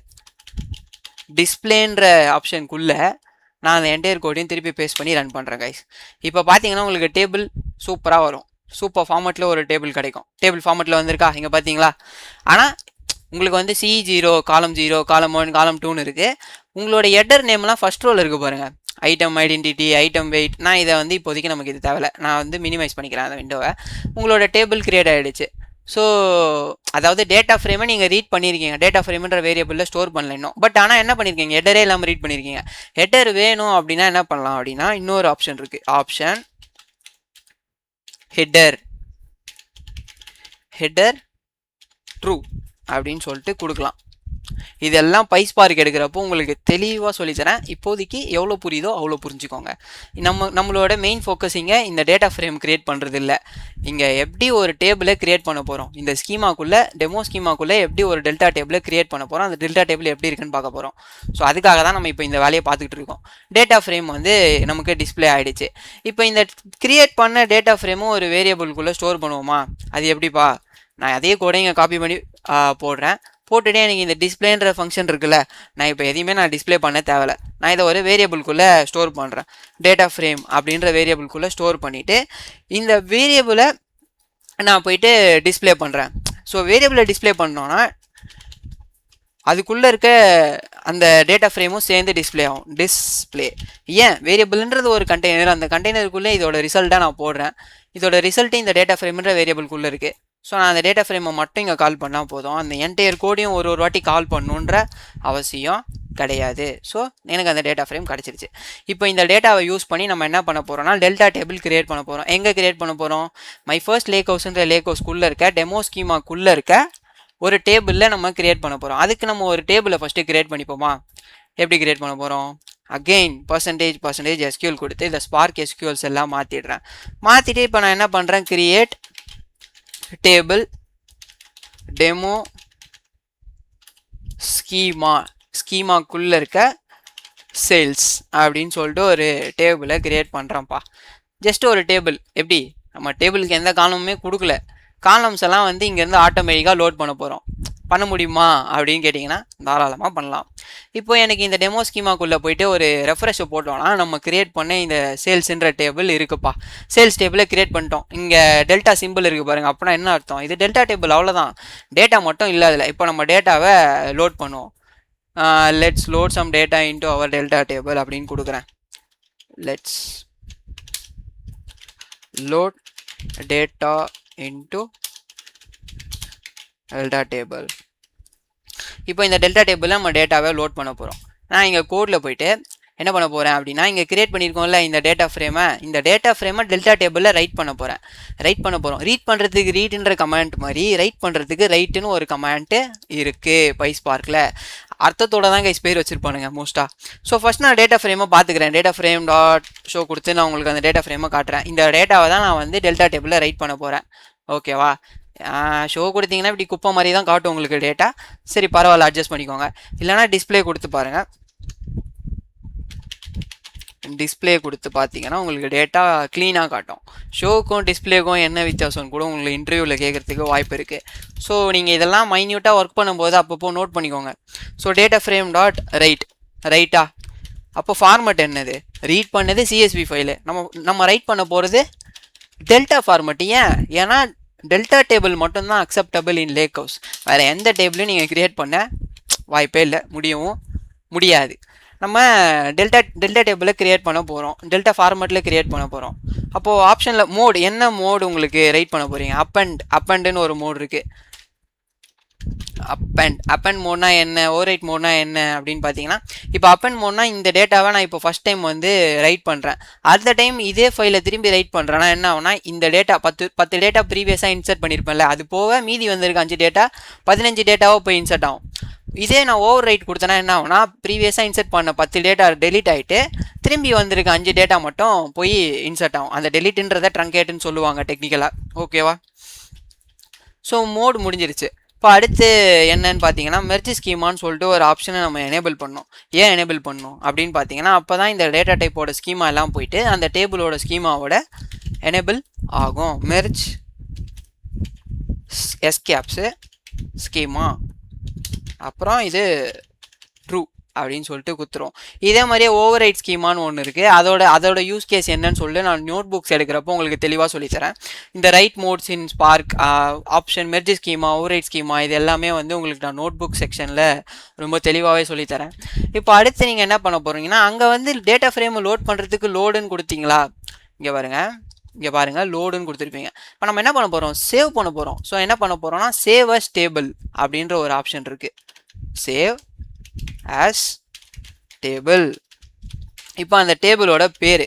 A: டிஸ்பிளேன்ற ஆப்ஷனுக்குள்ளே நான் அந்த என்டையர் கோடையும் திருப்பி பேஸ்ட் பண்ணி ரன் பண்ணுறேன் கைஸ். இப்போ பார்த்தீங்கன்னா உங்களுக்கு டேபிள் சூப்பராக வரும். சூப்பர் ஃபார்மேட்டில் ஒரு டேபிள் கிடைக்கும். டேபிள் ஃபார்மேட்டில் வந்திருக்கா இங்கே பார்த்தீங்களா. ஆனால் உங்களுக்கு வந்து C0, காலம் 0, காலம் 1, காலம் 2ன்னு இருக்குது. உங்களோட ஹெடர் நேம்லாம் ஃபஸ்ட் ரோல் இருக்குது பாருங்கள். Item identity, item weight. நான் இதை வந்து இப்போதைக்கு நமக்கு இது தேவையில்லை, நான் வந்து மினிமைஸ் பண்ணிக்கிறேன் அந்த விண்டோவை. உங்களோட டேபிள் கிரியேட் ஆகிடுச்சு. ஸோ அதாவது டேட்டா ஃப்ரேமை நீங்கள் ரீட் பண்ணியிருக்கீங்க. டேட்டா ஃப்ரேம்ன்ற வேரியபிளில் ஸ்டோர் பண்ணல இன்னும். பட் ஆனால் என்ன பண்ணியிருக்கீங்க, ஹெடரே இல்லாமல் ரீட் பண்ணியிருக்கீங்க. ஹெடர் வேணும் அப்படின்னா என்ன பண்ணலாம் அப்படின்னா, இன்னொரு ஆப்ஷன் இருக்குது. ஆப்ஷன் ஹெடர் ட்ரூ அப்படின்னு சொல்லிட்டு கொடுக்கலாம். இதெல்லாம் பைஸ்பார்க் எடுக்கிறப்போ உங்களுக்கு தெளிவாக சொல்லித்தரேன். இப்போதைக்கு எவ்வளோ புரியுதோ அவ்வளோ புரிஞ்சுக்கோங்க. நம்மளோட மெயின் ஃபோக்கஸிங்க இந்த டேட்டா ஃப்ரேம் கிரியேட் பண்ணுறது இல்லை. இங்கே எப்படி ஒரு டேபிளை கிரியேட் பண்ண போகிறோம், இந்த ஸ்கீமாக்குள்ளே டெமோ ஸ்கீமாக்குள்ளே எப்படி ஒரு டெல்டா டேபிளை கிரியேட் பண்ண போகிறோம், அந்த டெல்டா டேபிள் எப்படி இருக்குன்னு பார்க்க போகிறோம். ஸோ அதுக்காக தான் நம்ம இப்போ இந்த வேலையை பார்த்துக்கிட்டு இருக்கோம். டேட்டா ஃப்ரேம் வந்து நமக்கு டிஸ்பிளே ஆகிடுச்சு. இப்போ இந்த கிரியேட் பண்ண டேட்டா ஃப்ரேமும் ஒரு வேரியபிள்குள்ளே ஸ்டோர் பண்ணுவோமா? அது எப்படிப்பா? நான் அதே கூட இங்கே காப்பி பண்ணி போடுறேன். போட்டுகிட்டே எனக்கு இந்த டிஸ்பிளேன்ற ஃபங்க்ஷன் இருக்குல்ல, நான் இப்போ எதையுமே நான் டிஸ்பிளே பண்ண தேவையில்ல. நான் இதை ஒரு வேரியபிள்குள்ளே ஸ்டோர் பண்ணுறேன். டேட்டா ஃப்ரேம் அப்படின்ற வேரியபிள்குள்ளே ஸ்டோர் பண்ணிவிட்டு இந்த வேரியபிளை நான் போயிட்டு டிஸ்பிளே பண்ணுறேன். ஸோ வேரியபிளை டிஸ்பிளே பண்ணோன்னா அதுக்குள்ளே இருக்க அந்த டேட்டா ஃப்ரேமும் சேர்ந்து டிஸ்பிளே ஆகும். டிஸ்பிளே ஏன் வேரியபிள்ன்றது ஒரு கண்டெய்னர், அந்த கண்டெய்னருக்குள்ளே இதோட ரிசல்ட்டாக நான் போடுறேன். இதோட ரிசல்ட்டு இந்த டேட்டா ஃப்ரேம்ன்ற வேரியபிள்குள்ளே இருக்குது. ஸோ நான் அந்த டேட்டா ஃப்ரேமை மட்டும் இங்கே கால் பண்ணால் போதும். அந்த என்டையர் கோடையும் ஒரு வாட்டி கால் பண்ணணுன்ற அவசியம் கிடையாது. ஸோ எனக்கு அந்த டேட்டா ஃப்ரேம் கிடச்சிருச்சு. இப்போ இந்த டேட்டாவை யூஸ் பண்ணி நம்ம என்ன பண்ண போகிறோம்னா டெல்டா டேபிள் கிரியேட் பண்ண போகிறோம். எங்கே கிரியேட் பண்ண போகிறோம்? மை ஃபர்ஸ்ட் லேக் ஹவுஸ்ன்ற லேக் ஹவுஸ்க்குள்ளே இருக்க டெமோ ஸ்கீமாக்குள்ளே இருக்க ஒரு டேபிளில் நம்ம கிரியேட் பண்ண போகிறோம். அதுக்கு நம்ம ஒரு டேபிளை ஃபஸ்ட்டு கிரியேட் பண்ணிப்போமா? எப்படி கிரியேட் பண்ண போகிறோம்? அகெயின் பர்சன்டேஜ் எஸ்கியூஎல் கொடுத்து இந்த ஸ்பார்க் எஸ்கியூஎல்ஸ் எல்லாம் மாற்றிடுறேன். மாற்றிட்டு இப்போ நான் என்ன பண்ணுறேன்? கிரியேட் டேபிள் டெமோ ஸ்கீமாக்குள்ளே இருக்க சேல்ஸ் அப்படின்னு சொல்லிட்டு ஒரு டேபிளை கிரியேட் பண்ணுறேன்ப்பா. ஜஸ்ட் ஒரு டேபிள். எப்படி? நம்ம டேபிளுக்கு எந்த காலமுமே கொடுக்கல. காலம்ஸ் எல்லாம் வந்து இங்கேருந்து ஆட்டோமேட்டிக்காக லோட் பண்ண போகிறோம். பண்ண முடியுமா அப்படின்னு கேட்டிங்கன்னா தாராளமாக பண்ணலாம். இப்போ எனக்கு இந்த டெமோ ஸ்கீமாக்குள்ளே போயிட்டு ஒரு ரெஃப்ரெஷை போட்டோம்னா நம்ம கிரியேட் பண்ண இந்த சேல்ஸ்ன்ற டேபிள் இருக்குப்பா. சேல்ஸ் டேபிளை கிரியேட் பண்ணிட்டோம். இங்கே டெல்டா சிம்பிள் இருக்குது பாருங்கள். அப்படின்னா என்ன அர்த்தம்? இது டெல்டா டேபிள், அவ்வளோதான். டேட்டா மட்டும் இல்லை அதில். இப்போ நம்ம டேட்டாவை லோட் பண்ணுவோம். Let's load some data into our delta table அப்படின்னு கொடுக்குறேன். Let's load data into delta table. இப்போ இந்த டெல்டா டேபிளில் நம்ம டேட்டாவை லோட் பண்ண போகிறோம். நான் இங்கே கோடில் போயிட்டு என்ன பண்ண போகிறேன் அப்படின்னா இங்கே கிரியேட் பண்ணியிருக்கோம்ல இந்த டேட்டா ஃப்ரேமை டெல்டா டேபிளில் ரைட் பண்ண போகிறோம். ரீட் பண்ணுறதுக்கு ரீட்ன்ற கமாண்ட் மாதிரி ரைட் பண்ணுறதுக்கு ரைட்டுன்னு ஒரு கமாண்ட்டு இருக்குது பைஸ்பார்க்கில். அர்த்தத்தோடு தான் கைஸ் பேர் வச்சுருப்பானுங்க மோஸ்ட்டாக. ஸோ ஃபஸ்ட் நான் டேட்டா ஃப்ரேமை பார்த்துக்கிறேன். டேட்டா ஃப்ரேம் டாட் ஷோ கொடுத்து நான் உங்களுக்கு அந்த டேட்டா ஃப்ரேமை காட்டுறேன். இந்த டேட்டாவை தான் நான் வந்து டெல்டா டேபிளில் ரைட் பண்ண போகிறேன். ஓகேவா? ஷோ கொடுத்தீங்கன்னா இப்படி குப்பை மாதிரி தான் காட்டும் உங்களுக்கு டேட்டா. சரி பரவாயில்ல, அட்ஜஸ்ட் பண்ணிக்கோங்க. இல்லைனா டிஸ்பிளே கொடுத்து பாருங்கள். டிஸ்பிளே கொடுத்து பார்த்தீங்கன்னா உங்களுக்கு டேட்டா க்ளீனாக காட்டும். ஷோக்கும் டிஸ்பிளேக்கும் என்ன வித்தியாசம்னு கூட உங்களுக்கு இன்டர்வியூவில் கேட்குறதுக்கு வாய்ப்பு இருக்குது. ஸோ நீங்கள் இதெல்லாம் மைன்யூட்டாக ஒர்க் பண்ணும்போது அப்பப்போ நோட் பண்ணிக்கோங்க. ஸோ டேட்டா ஃப்ரேம் டாட் ரைட்டா அப்போ ஃபார்மட் என்னது? ரீட் பண்ணது சிஎஸ்வி ஃபைலு. நம்ம ரைட் பண்ண போகிறது டெல்டா ஃபார்மட். ஏன்னா டெல்டா டேபிள் மட்டும்தான் அக்செப்டபிள் இன் லேக் ஹவுஸ். வேறு எந்த டேபிளும் நீங்கள் கிரியேட் பண்ண வாய்ப்பே இல்லை, முடியாது. நம்ம டெல்டா டேபிளை கிரியேட் பண்ண போகிறோம், டெல்டா ஃபார்மேட்டில் கிரியேட் பண்ண போகிறோம். அப்போது ஆப்ஷனில் மோடு, என்ன மோடு உங்களுக்கு ரைட் பண்ண போகிறீங்க? அப்பண்டுன்னு ஒரு மோடு இருக்குது. அப்பண்ட் மோட்னா என்ன, ஓவர்ரைட் மோட்னா என்ன அப்படின்னு பார்த்தீங்கன்னா இப்போ அப்பண்ட் மோட்னா இந்த டேட்டாவை நான் இப்போ ஃபஸ்ட் டைம் வந்து ரைட் பண்ணுறேன். அடுத்த டைம் இதே ஃபைலை திரும்பி ரைட் பண்ணுறேன்னா என்ன ஆகுனா இந்த டேட்டா 10 டேட்டா ப்ரீவியஸாக இன்சர்ட் பண்ணியிருப்பேன்ல, அது போக மீதி வந்திருக்க 5 டேட்டா 15 டேட்டாவாக போய் இன்சர்ட் ஆகும். இதே நான் ஓவர் ரைட் கொடுத்தேன்னா என்ன ஆகுனா ப்ரீவியஸாக இன்சர்ட் பண்ண 10 டேட்டா டெலிட் ஆகிட்டு திரும்பி வந்திருக்க 5 டேட்டா மட்டும் போய் இன்சர்ட் ஆகும். அந்த டெலிட்டுன்றதை ட்ரங்கேட்டுன்னு சொல்லுவாங்க டெக்னிக்கலாக. ஓகேவா? ஸோ மோடு முடிஞ்சிருச்சு. இப்போ அடுத்து என்னன்னு பார்த்தீங்கன்னா மெர்ஜ் ஸ்கீமான்னு சொல்லிட்டு ஒரு ஆப்ஷனை நம்ம எனேபிள் பண்ணோம். ஏன் எனேபிள் பண்ணோம் அப்படின்னு பார்த்தீங்கன்னா அப்போ தான் இந்த டேட்டா டைப்போட ஸ்கீமா எல்லாம் போயிட்டு அந்த டேபிளோட ஸ்கீமாவோட எனேபிள் ஆகும். மெர்ஜ் எஸ்கேப்ஸு ஸ்கீமா அப்புறம் இது ட்ரூ அப்படின்னு சொல்லிட்டு குத்துரும். இதே மாதிரியே ஓவர் ரைட் ஸ்கீமான்னு ஒன்று இருக்குது. அதோட யூஸ் கேஸ் என்னன்னு சொல்லிட்டு நான் நோட் புக்ஸ் எடுக்கிறப்போ உங்களுக்கு தெளிவாக சொல்லித்தரேன். இந்த write modes in Spark option merge schema overwrite schema இது எல்லாமே வந்து உங்களுக்கு நான் நோட் புக் செக்ஷனில் ரொம்ப தெளிவாகவே சொல்லித்தரேன். இப்போ அடுத்து நீங்கள் என்ன பண்ண போகிறீங்கன்னா அங்கே வந்து டேட்டா ஃப்ரேமை லோட் பண்ணுறதுக்கு லோடுன்னு கொடுத்தீங்களா? இங்கே பாருங்கள் லோடுன்னு கொடுத்துருப்பீங்க. இப்போ நம்ம என்ன பண்ண போகிறோம்? சேவ் பண்ண போகிறோம். ஸோ என்ன பண்ண போகிறோம்னா சேவ் அஸ் டேபிள் அப்படின்ற ஒரு ஆப்ஷன் இருக்குது. Save as table. இப்போ அந்த டேபிளோட பேர்,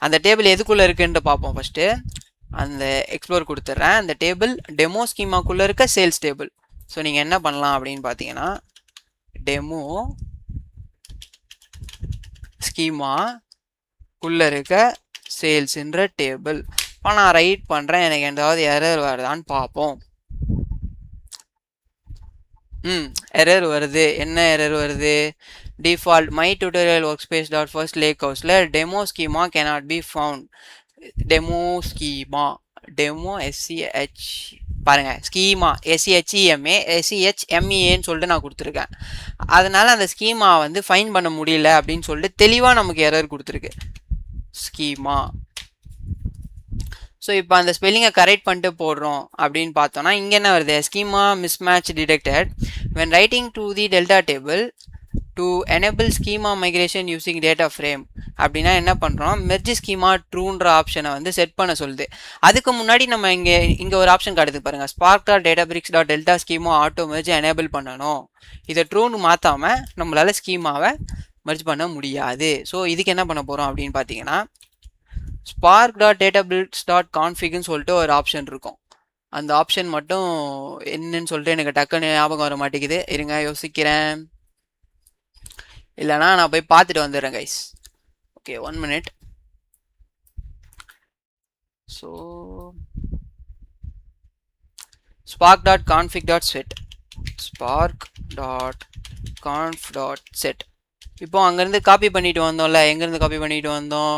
A: அந்த டேபிள் எதுக்குள்ளே இருக்குன்ட்டு பார்ப்போம். ஃபஸ்ட்டு அந்த எக்ஸ்ப்ளோர் கொடுத்துட்றேன். அந்த டேபிள் டெமோ ஸ்கீமாக்குள்ளே இருக்க சேல்ஸ் டேபிள். ஸோ நீங்கள் என்ன பண்ணலாம் அப்படின்னு பார்த்தீங்கன்னா டெமோ ஸ்கீமா குள்ள இருக்க சேல்ஸ்ன்ற டேபிள். இப்போ நான் ரைட் பண்ணுறேன், எனக்கு ஏதாவது எரர் வருதான்னு பார்ப்போம். எரர் வருது. என்ன எரர் வருது? Default my tutorial workspace dot first லேக் ஹவுஸில் demo schema cannot be found. Demo schema demo SCH பாருங்கள், ஸ்கீமா எஸ்சிஹெச்இஎம்ஏ எஸ்சிஹெச்எம்இஏன்னு சொல்லிட்டு நான் கொடுத்துருக்கேன். அதனால் அந்த ஸ்கீமா வந்து ஃபைன் பண்ண முடியல அப்படின்னு சொல்லிட்டு தெளிவாக நமக்கு எரர் கொடுத்துருக்கு. ஸ்கீமா. ஸோ இப்போ அந்த ஸ்பெல்லிங்கை கரெக்ட் பண்ணிட்டு போடுறோம் அப்படின்னு பார்த்தோன்னா இங்கே என்ன வருது? Schema mismatch detected when writing to the delta table to enable schema migration using data frame. அப்படின்னா என்ன பண்ணுறோம்? மெர்ஜ் ஸ்கீமா ட்ரூன்ற ஆப்ஷனை வந்து செட் பண்ண சொல்லுது. அதுக்கு முன்னாடி நம்ம இங்கே ஒரு ஆப்ஷன் காட்டுது பாருங்கள், spark dot data BRICS dot delta schema auto merge enable பண்ணணும். இதை ட்ரூன்னு மாற்றாமல் நம்மளால் ஸ்கீமாவை மெர்ஜ் பண்ண முடியாது. ஸோ இதுக்கு என்ன பண்ண போகிறோம் அப்படின்னு பார்த்தீங்கன்னா, spark.databricks.configன்னு சொல்லிட்டு ஒரு ஆப்ஷன் இருக்கும். அந்த ஆப்ஷன் மட்டும் என்னன்னு சொல்லிட்டு எனக்கு டக்குன்னு ஞாபகம் வர மாட்டேங்குது. இருங்க யோசிக்கிறேன், இல்லைனா நான் போய் பார்த்துட்டு வந்துடுறேன் guys. Okay, 1 minute. So spark.config.set spark.conf.set. இப்போ அங்கேருந்து காப்பி பண்ணிட்டு வந்தோம்ல, எங்கேருந்து காப்பி பண்ணிட்டு வந்தோம்?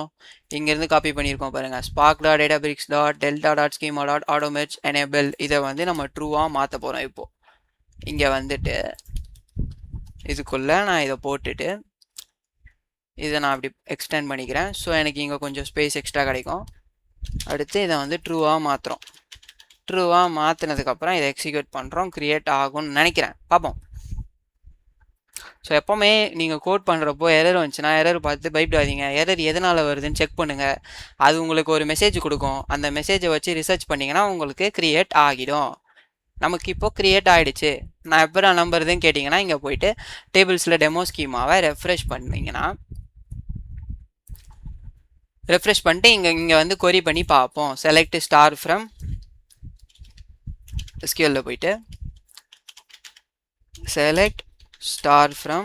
A: இங்கேருந்து காப்பி பண்ணியிருக்கோம் பாருங்கள், spark.databricks.delta.schema.automerge enable. இதை வந்து நம்ம ட்ரூவாக மாற்ற போகிறோம். இப்போது இங்கே வந்துட்டு இதுக்குள்ளே நான் இதை போட்டுட்டு இதை நான் அப்படி எக்ஸ்டெண்ட் பண்ணிக்கிறேன். ஸோ எனக்கு இங்கே கொஞ்சம் ஸ்பேஸ் எக்ஸ்ட்ரா கிடைக்கும். அடுத்து இதை வந்து ட்ரூவாக மாற்றுறோம். ட்ரூவாக மாற்றினதுக்கப்புறம் இதை எக்ஸிக்யூட் பண்ணுறோம். க்ரியேட் ஆகும்னு நினைக்கிறேன், பார்ப்போம். ஸோ எப்போவுமே நீங்கள் கோட் பண்ணுறப்போ எரர் வந்துச்சுன்னா எரர் பார்த்து பயப்படாதீங்க. எரர் எதனால் வருதுன்னு செக் பண்ணுங்கள். அது உங்களுக்கு ஒரு மெசேஜ் கொடுக்கும். அந்த மெசேஜை வச்சு ரிசர்ச் பண்ணிங்கன்னா உங்களுக்கு க்ரியேட் ஆகிடும். நமக்கு இப்போது க்ரியேட் ஆகிடுச்சு. நான் எப்போ நம்புறதுன்னு கேட்டிங்கன்னா, இங்கே போயிட்டு டேபிள்ஸில் டெமோ ஸ்கீமாவை ரெஃப்ரெஷ் பண்ணிங்கன்னா, ரெஃப்ரெஷ் பண்ணிட்டு இங்கே வந்து கொரி பண்ணி பார்ப்போம். செலக்ட் ஸ்டார் ஃப்ரம் எஸ்கியூஎல்ல போயிட்டு select star from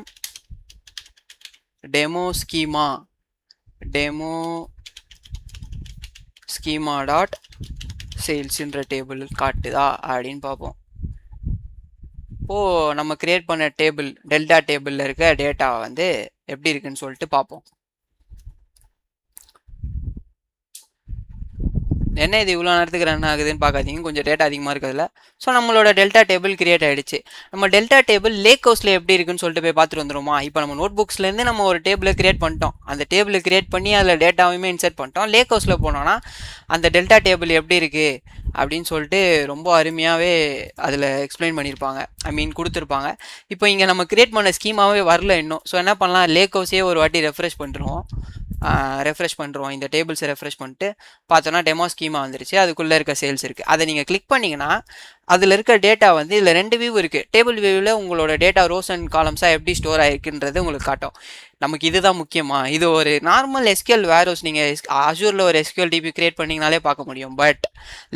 A: demo schema dot salesன்ற டேபிள் காட்டுதா அப்படின்னு பார்ப்போம். இப்போது நம்ம கிரியேட் பண்ண டேபிள் டெல்டா டேபிளில் இருக்க டேட்டா வந்து எப்படி இருக்குன்னு சொல்லிட்டு பார்ப்போம். என்ன இது இவ்வளோ நேரத்துக்கு ரன் ஆகுதுன்னு பார்க்காதீங்க, கொஞ்சம் டேட்டா அதிகமாக இருக்குதுல்ல. ஸோ நம்மளோட டெல்டா டேபிள் கிரியேட் ஆகிடுச்சு. நம்ம டெல்டா டேபிள் லேக் ஹவுஸில் எப்படி இருக்குன்னு சொல்லிட்டு போய் பார்த்துட்டு வந்துடுமா. இப்போ நம்ம நோட் புக்ஸ்லேருந்து நம்ம ஒரு டேபிளை கிரியேட் பண்ணிட்டோம். அந்த டேபிளை கிரியேட் பண்ணி அதில் டேட்டாவையுமே இன்சர்ட் பண்ணிட்டோம். லேக் ஹவுஸில் போனோன்னா அந்த டெல்டா டேபிள் எப்படி இருக்குது அப்படின்னு சொல்லிட்டு ரொம்ப அருமையாகவே அதில் எக்ஸ்பிளைன் பண்ணியிருப்பாங்க, கொடுத்துருப்பாங்க. இப்போ இங்கே நம்ம கிரியேட் பண்ண ஸ்கீமாவே வரல இன்னும். ஸோ என்ன பண்ணலாம், லேக் ஹவுஸே ஒரு வாட்டி ரெஃப்ரெஷ் பண்ணுறோம். இந்த டேபிள்ஸை ரெஃப்ரெஷ் பண்ணிட்டு பார்த்தோன்னா டெமோ ஸ்கீமா வந்துருச்சு. அதுக்குள்ளே இருக்க சேல்ஸ் இருக்குது. அதை நீங்கள் கிளிக் பண்ணிங்கன்னா அதில் இருக்க டேட்டா வந்து இதில் 2 வியூ இருக்குது. டேபிள் வியூவில் உங்களோட டேட்டா ரோஸ் அண்ட் காலம்ஸாக எப்படி ஸ்டோர் ஆகிருக்குன்றது உங்களுக்கு காட்டும். நமக்கு இதுதான் முக்கியமாக. இது ஒரு நார்மல் எஸ்கியூஎல் வேர்ஹவுஸ். நீங்கள் அஷூரில் ஒரு எஸ்கியூஎல் டிபி கிரியேட் பண்ணிங்கனாலே பார்க்க முடியும். பட்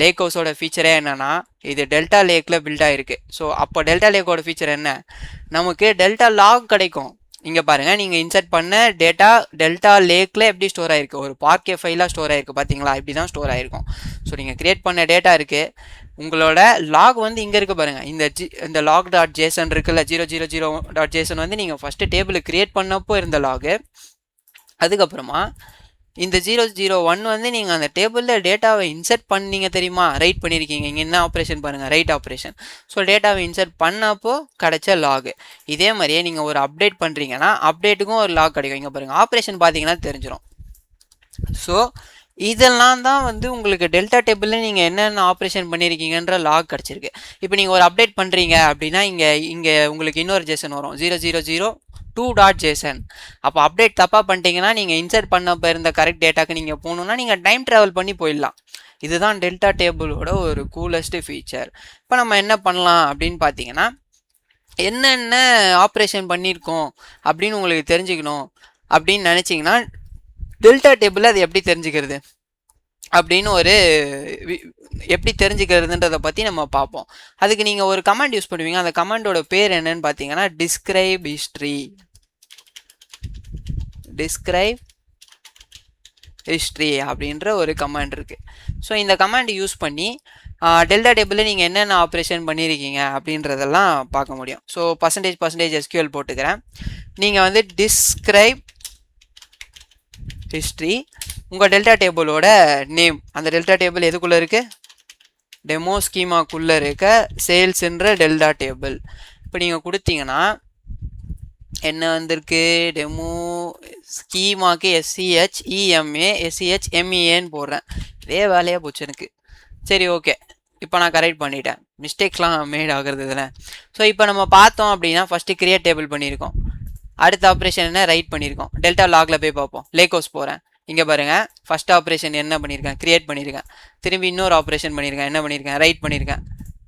A: லேக் ஹவுஸோட ஃபீச்சரே என்னென்னா, இது டெல்டா லேக்கில் பில்ட் ஆகிருக்கு. ஸோ அப்போ டெல்டா லேக்கோட ஃபீச்சர் என்ன, நமக்கு டெல்டா லாக் கிடைக்கும். இங்கே பாருங்கள், நீங்கள் இன்சர்ட் பண்ண டேட்டா டெல்டா லேக்கில் எப்படி ஸ்டோர் ஆகிருக்கு, ஒரு பார்க்கே ஃபைலாக ஸ்டோர் ஆகிருக்கு. பார்த்தீங்களா, இப்படி தான் ஸ்டோர் ஆகிருக்கும். ஸோ நீங்கள் கிரியேட் பண்ண டேட்டா இருக்குது, உங்களோட லாக் வந்து இங்கே இருக்குது பாருங்கள். இந்த லாக் டாட் ஜேசன் இருக்குல்ல, 000.json வந்து நீங்கள் ஃபஸ்ட்டு டேபிள் கிரியேட் பண்ணப்போ இருந்த லாகு. அதுக்கப்புறமா இந்த 001 வந்து நீங்கள் அந்த டேபிளில் டேட்டாவை இன்சர்ட் பண்ணீங்க தெரியுமா, ரைட் பண்ணியிருக்கீங்க. இங்கே என்ன ஆப்ரேஷன் பாருங்கள், ரைட் ஆப்ரேஷன். ஸோ டேட்டாவை இன்சர்ட் பண்ணப்போ கிடைச்ச லாகு. இதே மாதிரியே நீங்கள் ஒரு அப்டேட் பண்ணுறீங்கன்னா அப்டேட்டுக்கும் ஒரு லாக் கிடைக்கும். இங்கே பாருங்கள், ஆப்ரேஷன் பார்த்தீங்கன்னா தெரிஞ்சிடும். ஸோ இதெல்லாம் தான் வந்து உங்களுக்கு டெல்டா டேபிளில் நீங்கள் என்னென்ன ஆப்ரேஷன் பண்ணியிருக்கீங்கன்ற லாக் கிடச்சிருக்கு. இப்போ நீங்கள் ஒரு அப்டேட் பண்ணுறீங்க அப்படின்னா இங்கே உங்களுக்கு இன்னொரு ஜேசன் வரும், 000.2.json. அப்போ அப்டேட் தப்பாக பண்ணிட்டீங்கன்னா நீங்கள் இன்சர்ட் பண்ணப்போ இருந்த கரெக்ட் டேட்டாக்கு நீங்கள் போகணுன்னா நீங்கள் டைம் ட்ராவல் பண்ணி போயிடலாம். இதுதான் டெல்டா டேபிளோட ஒரு கூலஸ்ட் ஃபீச்சர். இப்போ நம்ம என்ன பண்ணலாம் அப்படின்னு பார்த்தீங்கன்னா, என்னென்ன ஆப்ரேஷன் பண்ணியிருக்கோம் அப்படின்னு உங்களுக்கு தெரிஞ்சுக்கணும் அப்படின்னு நினச்சிங்கன்னா, டெல்டா டேபிளில் அது எப்படி தெரிஞ்சுக்கிறது, அப்படின்னு ஒரு எப்படி தெரிஞ்சுக்கிறதுன்றதை பற்றி நம்ம பார்ப்போம். அதுக்கு நீங்கள் ஒரு கமாண்ட் யூஸ் பண்ணுவீங்க. அந்த கமாண்டோட பேர் என்னன்னு பார்த்தீங்கன்னா டிஸ்கிரைப் ஹிஸ்ட்ரி அப்படின்ற ஒரு கமாண்ட் இருக்குது. ஸோ இந்த கமாண்ட் யூஸ் பண்ணி டெல்டா டேபிளில் நீங்கள் என்னென்ன ஆப்ரேஷன் பண்ணியிருக்கீங்க அப்படின்றதெல்லாம் பார்க்க முடியும். ஸோ பர்சன்டேஜ் SQL போட்டுக்கிறேன். நீங்கள் வந்து டிஸ்கிரைப் ஹிஸ்ட்ரி உங்கள் டெல்டா டேபிளோட நேம், அந்த டெல்டா டேபிள் எதுக்குள்ளே இருக்குது, டெமோ ஸ்கீமாக்குள்ளே இருக்க சேல்ஸ்ன்ற டெல்டா டேபிள். இப்போ நீங்கள் கொடுத்தீங்கன்னா என்ன வந்திருக்கு, டெமோ ஸ்கீமாக்கு SCHEMAன்னு போடுறேன். இதே வேலையாக போச்சு எனக்கு. சரி, ஓகே, இப்போ நான் கரெக்ட் பண்ணிட்டேன். மிஸ்டேக்ஸ்லாம் மேட் ஆகுறது இதில். ஸோ இப்போ நம்ம பார்த்தோம் அப்படின்னா ஃபஸ்ட்டு கிரியேட் டேபிள் பண்ணியிருக்கோம். அடுத்த ஆப்ரேஷன் என்ன, ரைட் பண்ணியிருக்கோம். டெல்டா லாகில் போய் பார்ப்போம். லேக்கோஸ் போகிறேன். இங்கே பாருங்கள், ஃபஸ்ட் ஆப்ரேஷன் என்ன பண்ணியிருக்கேன், கிரியேட் பண்ணியிருக்கேன். திரும்பி இன்னொரு ஆப்ரேஷன் பண்ணியிருக்கேன். என்ன பண்ணியிருக்கேன், ரைட் பண்ணியிருக்கேன்.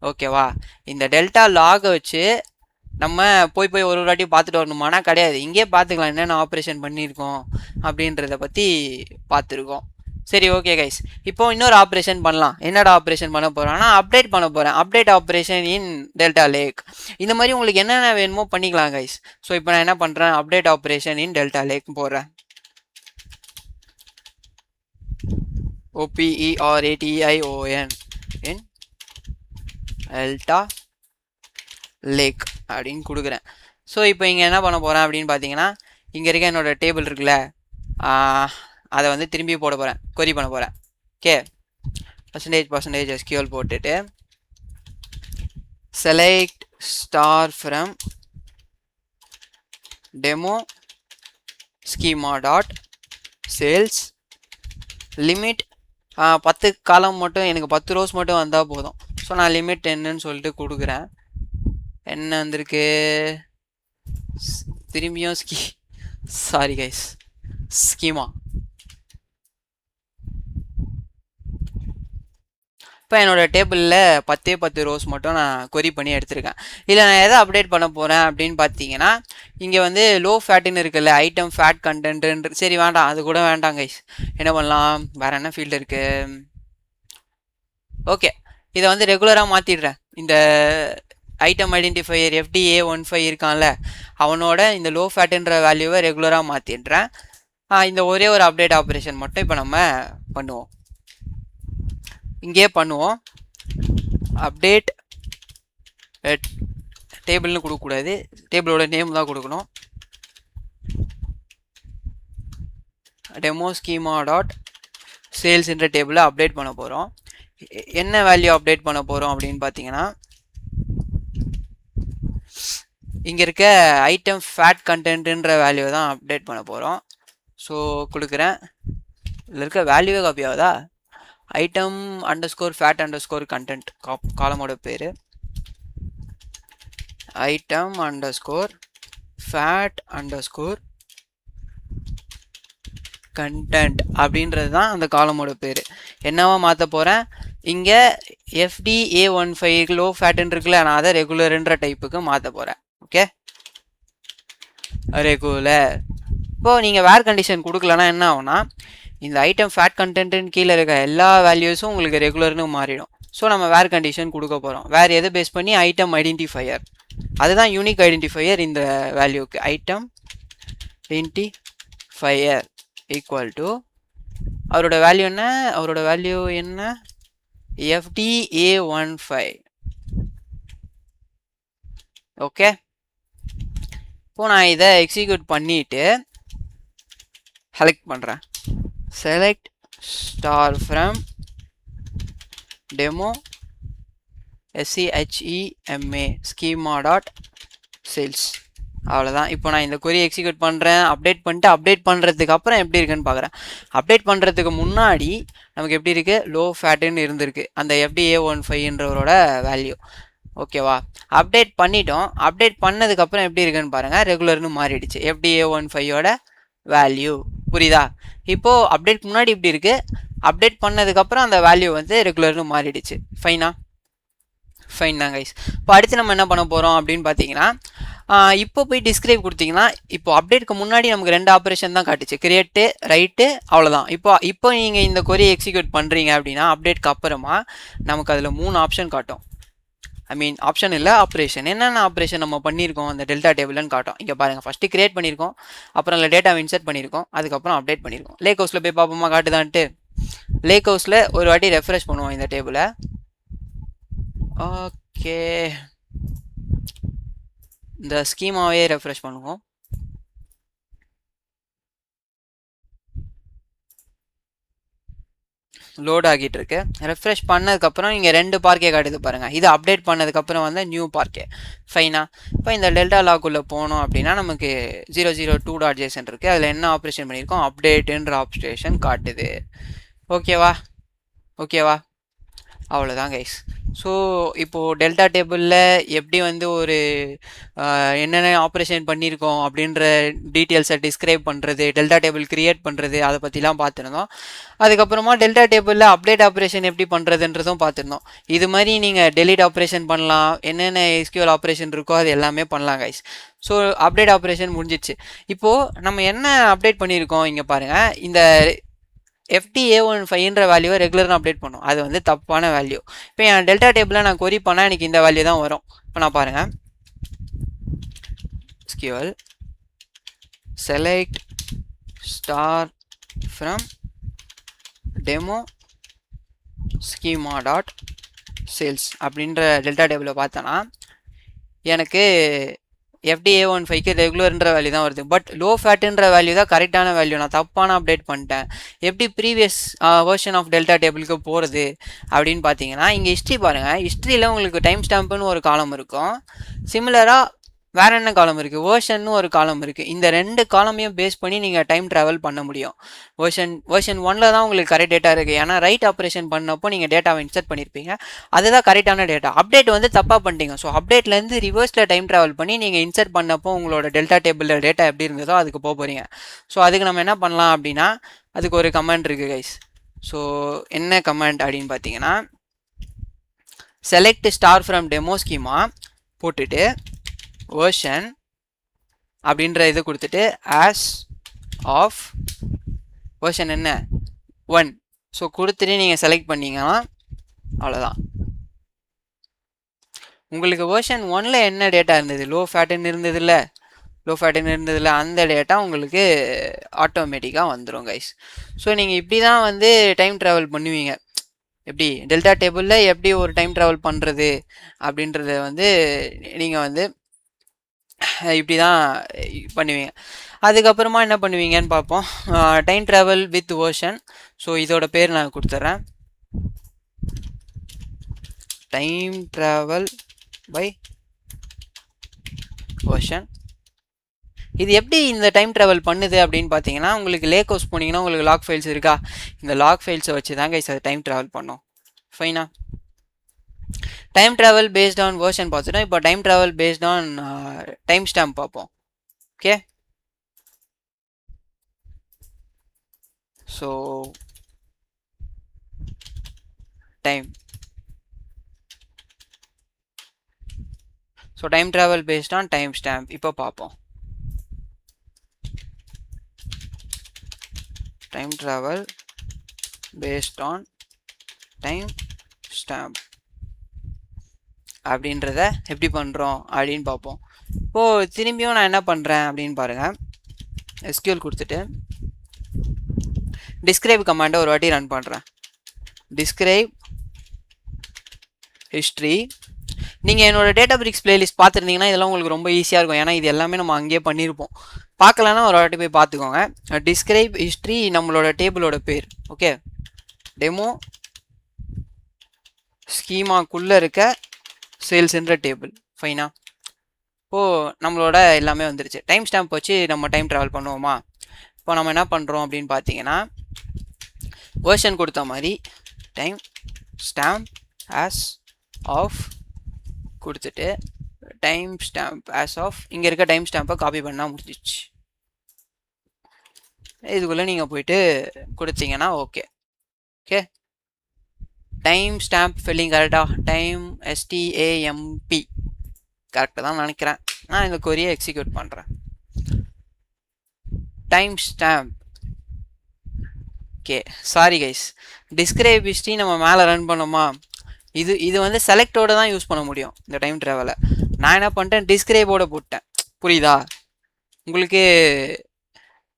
A: ஓகேவா? இந்த டெல்டா லாகை வச்சு நம்ம போய் ஒரு வாட்டி பார்த்துட்டு வரணுமானா கிடையாது. இங்கே பார்த்துக்கலாம் என்னென்ன ஆப்ரேஷன் பண்ணியிருக்கோம் அப்படின்றத பற்றி பார்த்துருக்கோம். சரி, ஓகே கைஸ், இப்போ இன்னொரு ஆப்ரேஷன் பண்ணலாம். என்னடா ஆப்ரேஷன் பண்ண போகிறேன்னா அப்டேட் பண்ண போகிறேன். Update operation in delta lake. இந்த மாதிரி உங்களுக்கு என்னென்ன வேணுமோ பண்ணிக்கலாம் கைஸ். ஸோ இப்போ நான் என்ன பண்ணுறேன், update operation in delta lake போடுறேன். OPERATION இன் டெல்டா லேக் அப்படின்னு கொடுக்குறேன். ஸோ இப்போ இங்கே என்ன பண்ண போகிறேன் அப்படின்னு பார்த்தீங்கன்னா, இங்கே இருக்க என்னோடய டேபிள் இருக்குல்ல, அதை வந்து திரும்பி போட போகிறேன், கொரி பண்ண போகிறேன். ஓகே, பர்சன்டேஜ் SQL போட்டுட்டு select star from demo schema dot sales limit 10 காலம் மட்டும், எனக்கு 10 ரோஸ் மட்டும் வந்தால் போதும். ஸோ நான் லிமிட் என்னன்னு சொல்லிட்டு கொடுக்குறேன். என்ன வந்திருக்கு, திரும்பியும் சாரி கைஸ், ஸ்கீமா. இப்போ என்னோடய டேபிளில் 10 ரோஸ் மட்டும் நான் கொரி பண்ணி எடுத்திருக்கேன். இதில் நான் எதை அப்டேட் பண்ண போகிறேன் அப்படின்னு பார்த்தீங்கன்னா, இங்கே வந்து லோ ஃபேட்டுன்னு இருக்குல்ல, ஐட்டம் ஃபேட் கண்டென்ட். சரி வேண்டாம், அது கூட வேண்டாம் கைஸ். என்ன பண்ணலாம், வேறு என்ன ஃபீல்டு இருக்குது. ஓகே, இதை வந்து ரெகுலராக மாற்றிடுறேன். இந்த ஐட்டம் ஐடென்டிஃபையர் FDA15 இருக்கான்ல, அவனோட இந்த லோ ஃபேட்டுன்ற வேல்யூவை ரெகுலராக மாற்றிடுறேன். இந்த ஒரே ஒரு அப்டேட் ஆப்ரேஷன் மட்டும் இப்போ நம்ம பண்ணுவோம். இங்கே பண்ணுவோம். அப்டேட் டேபிள்னு கொடுக்கக்கூடாது, டேபிளோட நேம் தான் கொடுக்கணும். டெமோ ஸ்கீமா டாட் சேல்ஸ்ன்ற டேபிளை அப்டேட் பண்ண போகிறோம். என்ன வேல்யூ அப்டேட் பண்ண போகிறோம் அப்படின்னு பார்த்தீங்கன்னா, இங்கே இருக்க ஐட்டம் ஃபேட் கண்டென்ட்ன்ற வேல்யூ தான் அப்டேட் பண்ண போகிறோம். ஸோ கொடுக்குறேன். இதில் இருக்க வேல்யூவே காப்பி ஆகுதா, item underscore fat underscore content காலமோட பேர் item underscore fat underscore content அப்படின்றது தான் அந்த காலமோட பேர். என்னவா மாற்ற போகிறேன், இங்கே FDA15 லோ ஃபேட்டுன்னு இருக்குல்ல, நான் அதை ரெகுலர்ன்ற டைப்புக்கு மாற்ற போகிறேன். Okay, regular. இப்போது நீங்கள் வேர் கண்டிஷன் கொடுக்கலன்னா என்ன ஆகும்னா, இந்த ஐட்டம் ஃபேட் கண்டென்ட்னு கீழே இருக்க எல்லா வேல்யூஸும் உங்களுக்கு ரெகுலர்னு மாறிடும். ஸோ நம்ம வேர் கண்டிஷன் கொடுக்க போகிறோம். வேறு எதை பேஸ் பண்ணி, ஐட்டம் ஐடென்டிஃபையர். அதுதான் யூனிக் ஐடென்டிஃபையர் இந்த வேல்யூக்கு. ஐட்டம் ஐடென்டிஃபையர் ஈக்குவல் டு அவரோட வேல்யூ என்ன, FDA15. ஓகே, இப்போ நான் இதை எக்ஸிக்யூட் பண்ணிவிட்டு செலக்ட் பண்ணுறேன். Select star from demo SCHEMA schema dot sales. அவ்வளோதான். இப்போ நான் இந்த கொரி எக்ஸிக்யூட் பண்ணுறேன். அப்டேட் பண்ணிட்டு, அப்டேட் பண்ணுறதுக்கு அப்புறம் எப்படி இருக்குன்னு பார்க்குறேன். அப்டேட் பண்ணுறதுக்கு முன்னாடி நமக்கு எப்படி இருக்குது, லோ ஃபேட்டுன்னு இருந்திருக்கு அந்த FDA15ன்றவரோட வேல்யூ. ஓகேவா, அப்டேட் பண்ணிட்டோம். அப்டேட் பண்ணதுக்கப்புறம் எப்படி இருக்குன்னு பாருங்கள், ரெகுலர்னு மாறிடுச்சு FDA15ஓட வேல்யூ. புரியுதா? இப்போது அப்டேட் முன்னாடி இப்படி இருக்குது, அப்டேட் பண்ணதுக்கப்புறம் அந்த வேல்யூ வந்து ரெகுலர்னு மாறிடுச்சு. ஃபைன் தான் கைஸ். இப்போ அடுத்து நம்ம என்ன பண்ண போகிறோம் அப்படின்னு பார்த்தீங்கன்னா, இப்போ போய் டிஸ்கிரைப் கொடுத்தீங்கன்னா இப்போ அப்டேட்க்கு முன்னாடி நமக்கு 2 ஆப்ரேஷன் தான் காட்டுச்சு, கிரியேட்டு ரைட்டு, அவ்வளோதான். இப்போ நீங்கள் இந்த கொரி எக்ஸிக்யூட் பண்ணுறீங்க அப்படின்னா அப்டேட்க்கு அப்புறமா நமக்கு அதில் 3 ஆப்ஷன் காட்டும். ஐ மீன் ஆப்ஷன் இல்லை, ஆப்ரேஷன். என்னென்ன ஆப்ரேஷன் நம்ம பண்ணியிருக்கோம் அந்த டெல்டா டேபிள்னு காட்டும். இங்கே பாருங்கள், ஃபஸ்ட்டு கிரியேட் பண்ணியிருக்கோம், அப்புறம் அதில் டேட்டாவை இன்சர்ட் பண்ணியிருக்கோம், அதுக்கப்புறம் அப்டேட் பண்ணியிருக்கோம். லேக் ஹவுஸில் போய் பார்ப்போமா காட்டுதான்ட்டு. லேக் ஹவுஸில் ஒரு வாட்டி ரெஃப்ரெஷ் பண்ணுவோம் இந்த டேபிளை. ஓகே, இந்த ஸ்கீமாவே ரெஃப்ரெஷ் பண்ணுவோம். லோட் ஆகிட்டு இருக்கு. ரெஃப்ரெஷ் பண்ணதுக்கப்புறம் இங்கே 2 பார்க்கே காட்டுது பாருங்கள். இது அப்டேட் பண்ணதுக்கப்புறம் வந்து நியூ பார்க்கே. ஃபைனா, இப்போ இந்த டெல்டா லாக்குள்ளே போனோம் அப்படின்னா நமக்கு 002.json இருக்குது. அதில் என்ன ஆப்ரேஷன் பண்ணியிருக்கோம், அப்டேட்டுன்ற ஆப்ரேஷன் காட்டுது. ஓகேவா? அவ்வளோதான் கைஸ். ஸோ இப்போது டெல்டா டேபிளில் எப்படி வந்து ஒரு என்னென்ன ஆப்ரேஷன் பண்ணியிருக்கோம் அப்படின்ற டீட்டெயில்ஸை டிஸ்கிரைப் பண்ணுறது, டெல்டா டேபிள் க்ரியேட் பண்ணுறது, அதை பற்றிலாம் பார்த்துருந்தோம். அதுக்கப்புறமா டெல்டா டேபிளில் அப்டேட் ஆப்ரேஷன் எப்படி பண்ணுறதுன்றதும் பார்த்துருந்தோம். இது மாதிரி நீங்கள் டெலீட் ஆப்ரேஷன் பண்ணலாம், என்னென்ன எஸ்கியூஎல் ஆப்ரேஷன் இருக்கோ அது எல்லாமே பண்ணலாம் கைஸ். ஸோ அப்டேட் ஆப்ரேஷன் முடிஞ்சிச்சு. இப்போது நம்ம என்ன அப்டேட் பண்ணியிருக்கோம் இங்கே பாருங்கள். இந்த FT-A15ன்ற வேல்யூவை ரெகுலராக அப்டேட் பண்ணும். அது வந்து தப்பான வேல்யூ. இப்போ என் டெல்டா டேபிளில் நான் கொரி பண்ணால் எனக்கு இந்த வேல்யூ தான் வரும். இப்போ நான் பாருங்கள், SQL select star from demo schema dot sales அப்படின்ற டெல்டா டேபிளில் பார்த்தோன்னா எனக்கு FT-A15க்கு ரெகுலர்ன்ற வேல்யூ தான் வருது. பட் லோ ஃபேட்டுன்ற வேல்யூ தான் கரெக்டான வேல்யூ. நான் தப்பான அப்டேட் பண்ணிட்டேன். எப்படி ப்ரீவியஸ் வெர்ஷன் ஆஃப் டெல்டா டேபிளுக்கு போகிறது அப்படின்னு பார்த்தீங்கன்னா, இங்கே ஹிஸ்ட்ரி பாருங்கள். ஹிஸ்ட்ரியில் உங்களுக்கு டைம் ஸ்டாம்ப்னு ஒரு காலம் இருக்கும். சிமிலராக வேறு என்ன காலம் இருக்குது, வேர்ஷன்னு ஒரு காலம் இருக்குது. இந்த 2 காலமையும் பேஸ் பண்ணி நீங்கள் டைம் ட்ராவல் பண்ண முடியும். வேர்ஷன் 1ல் தான் உங்களுக்கு கரெக்ட் டேட்டா இருக்குது. ஏன்னா ரைட் ஆப்ரேஷன் பண்ணப்போ நீங்கள் டேட்டாவை இன்சர்ட் பண்ணியிருப்பீங்க, அதுதான் கரெக்டான டேட்டா. அப்டேட் வந்து தப்பாக பண்ணிட்டீங்க. ஸோ அப்டேட்லேருந்து ரிவர்ஸில் டைம் ட்ராவல் பண்ணி நீங்கள் இன்சர்ட் பண்ணப்போ உங்களோட டெல்டா டேபிளில் டேட்டா எப்படி இருந்ததோ அதுக்கு போக போகிறீங்க. ஸோ அதுக்கு நம்ம என்ன பண்ணலாம் அப்படின்னா, அதுக்கு ஒரு கமெண்ட் இருக்குது கைஸ். ஸோ என்ன கமெண்ட் அப்படின்னு பார்த்தீங்கன்னா, select star from demo schema போட்டுட்டு வெர்ஷன் அப்படின்ற இது கொடுத்துட்டு ஆஸ் ஆஃப் வெர்ஷன் என்ன 1. ஸோ கொடுத்துட்டு நீங்கள் செலக்ட் பண்ணிங்கன்னா அவ்வளோதான். உங்களுக்கு வெர்ஷன் 1ல் என்ன டேட்டா இருந்தது, லோ ஃபேட்டுன்னு இருந்ததில்ல, அந்த டேட்டா உங்களுக்கு ஆட்டோமேட்டிக்காக வந்துடும் கைஸ். ஸோ நீங்கள் இப்படி தான் வந்து டைம் ட்ராவல் பண்ணுவீங்க. எப்படி டெல்டா டேபிளில் எப்படி ஒரு டைம் ட்ராவல் பண்ணுறது அப்படின்றத வந்து நீங்கள் வந்து இப்படி தான் பண்ணுவீங்க. அதுக்கப்புறமா என்ன பண்ணுவீங்கன்னு பார்ப்போம். Time travel with version. So இதோட பேர் நான் கொடுத்துட்றேன், டைம் ட்ராவல் பை வெர்ஷன். இது எப்படி இந்த டைம் ட்ராவல் பண்ணுது அப்படின்னு பார்த்தீங்கன்னா, உங்களுக்கு லேக் ஹவுஸ் போனீங்கன்னா உங்களுக்கு லாக் ஃபைல்ஸ் இருக்கா, இந்த லாக் ஃபைல்ஸை வச்சு தாங்க அது டைம் ட்ராவல் பண்ணோம். ஃபைனா, time travel based on version பார்த்துட்டோம். இப்போ time travel based on timestamp பார்ப்போம். Okay, so time travel based on timestamp இப்போ பார்ப்போம். Time travel based on timestamp அப்படின்றத எப்படி பண்ணுறோம் அப்படின்னு பார்ப்போம். இப்போது திரும்பியும் நான் என்ன பண்ணுறேன் அப்படின்னு பாருங்கள். SQL கொடுத்துட்டு டிஸ்கிரைப் கமாண்டை ஒரு வாட்டி ரன் பண்ணுறேன். Describe history. நீங்கள் என்னோட டேட்டாபிரிக்ஸ் பிளேலிஸ்ட் பார்த்துருந்தீங்கன்னா இதெல்லாம் உங்களுக்கு ரொம்ப ஈஸியாக இருக்கும். ஏன்னா இது எல்லாமே நம்ம அங்கேயே பண்ணியிருப்போம். பார்க்கலன்னா ஒரு வாட்டி போய் பார்த்துக்கோங்க. டிஸ்கிரைப் ஹிஸ்ட்ரி நம்மளோட டேபிளோட பேர். ஓகே, டெமோ ஸ்கீமாக்குள்ளே இருக்க சேல்ஸ்ன்ற டேபிள். ஃபைனா, இப்போது நம்மளோட எல்லாமே வந்துருச்சு. டைம் ஸ்டாம்ப் வச்சு நம்ம டைம் ட்ராவல் பண்ணுவோமா. இப்போ நம்ம என்ன பண்ணுறோம் அப்படின்னு பார்த்தீங்கன்னா, வெர்ஷன் கொடுத்த மாதிரி டைம் ஸ்டாம்ப் ஆஸ் ஆஃப் கொடுத்துட்டு டைம் ஸ்டாம்ப் ஆஸ் ஆஃப் இங்கே இருக்க டைம் ஸ்டாம்பை காப்பி பண்ணால் முடிஞ்சிச்சு. இதுக்குள்ளே நீங்கள் போயிட்டு கொடுத்தீங்கன்னா ஓகே. டைம் ஸ்டாம்ப் ஃபில்லிங் கரெக்டாக, டைம் STAMP கரெக்டாக தான் நினைக்கிறேன். நான் இந்த கொரியை எக்ஸிக்யூட் பண்ணுறேன். Time stamp. Okay, sorry guys, describe history நம்ம மேலே ரன் பண்ணோமா, இது வந்து செலக்டோட தான் யூஸ் பண்ண முடியும் இந்த டைம் ட்ராவலை. நான் என்ன பண்ணிட்டேன், டிஸ்கிரைபோட போட்டேன். புரியுதா? உங்களுக்கு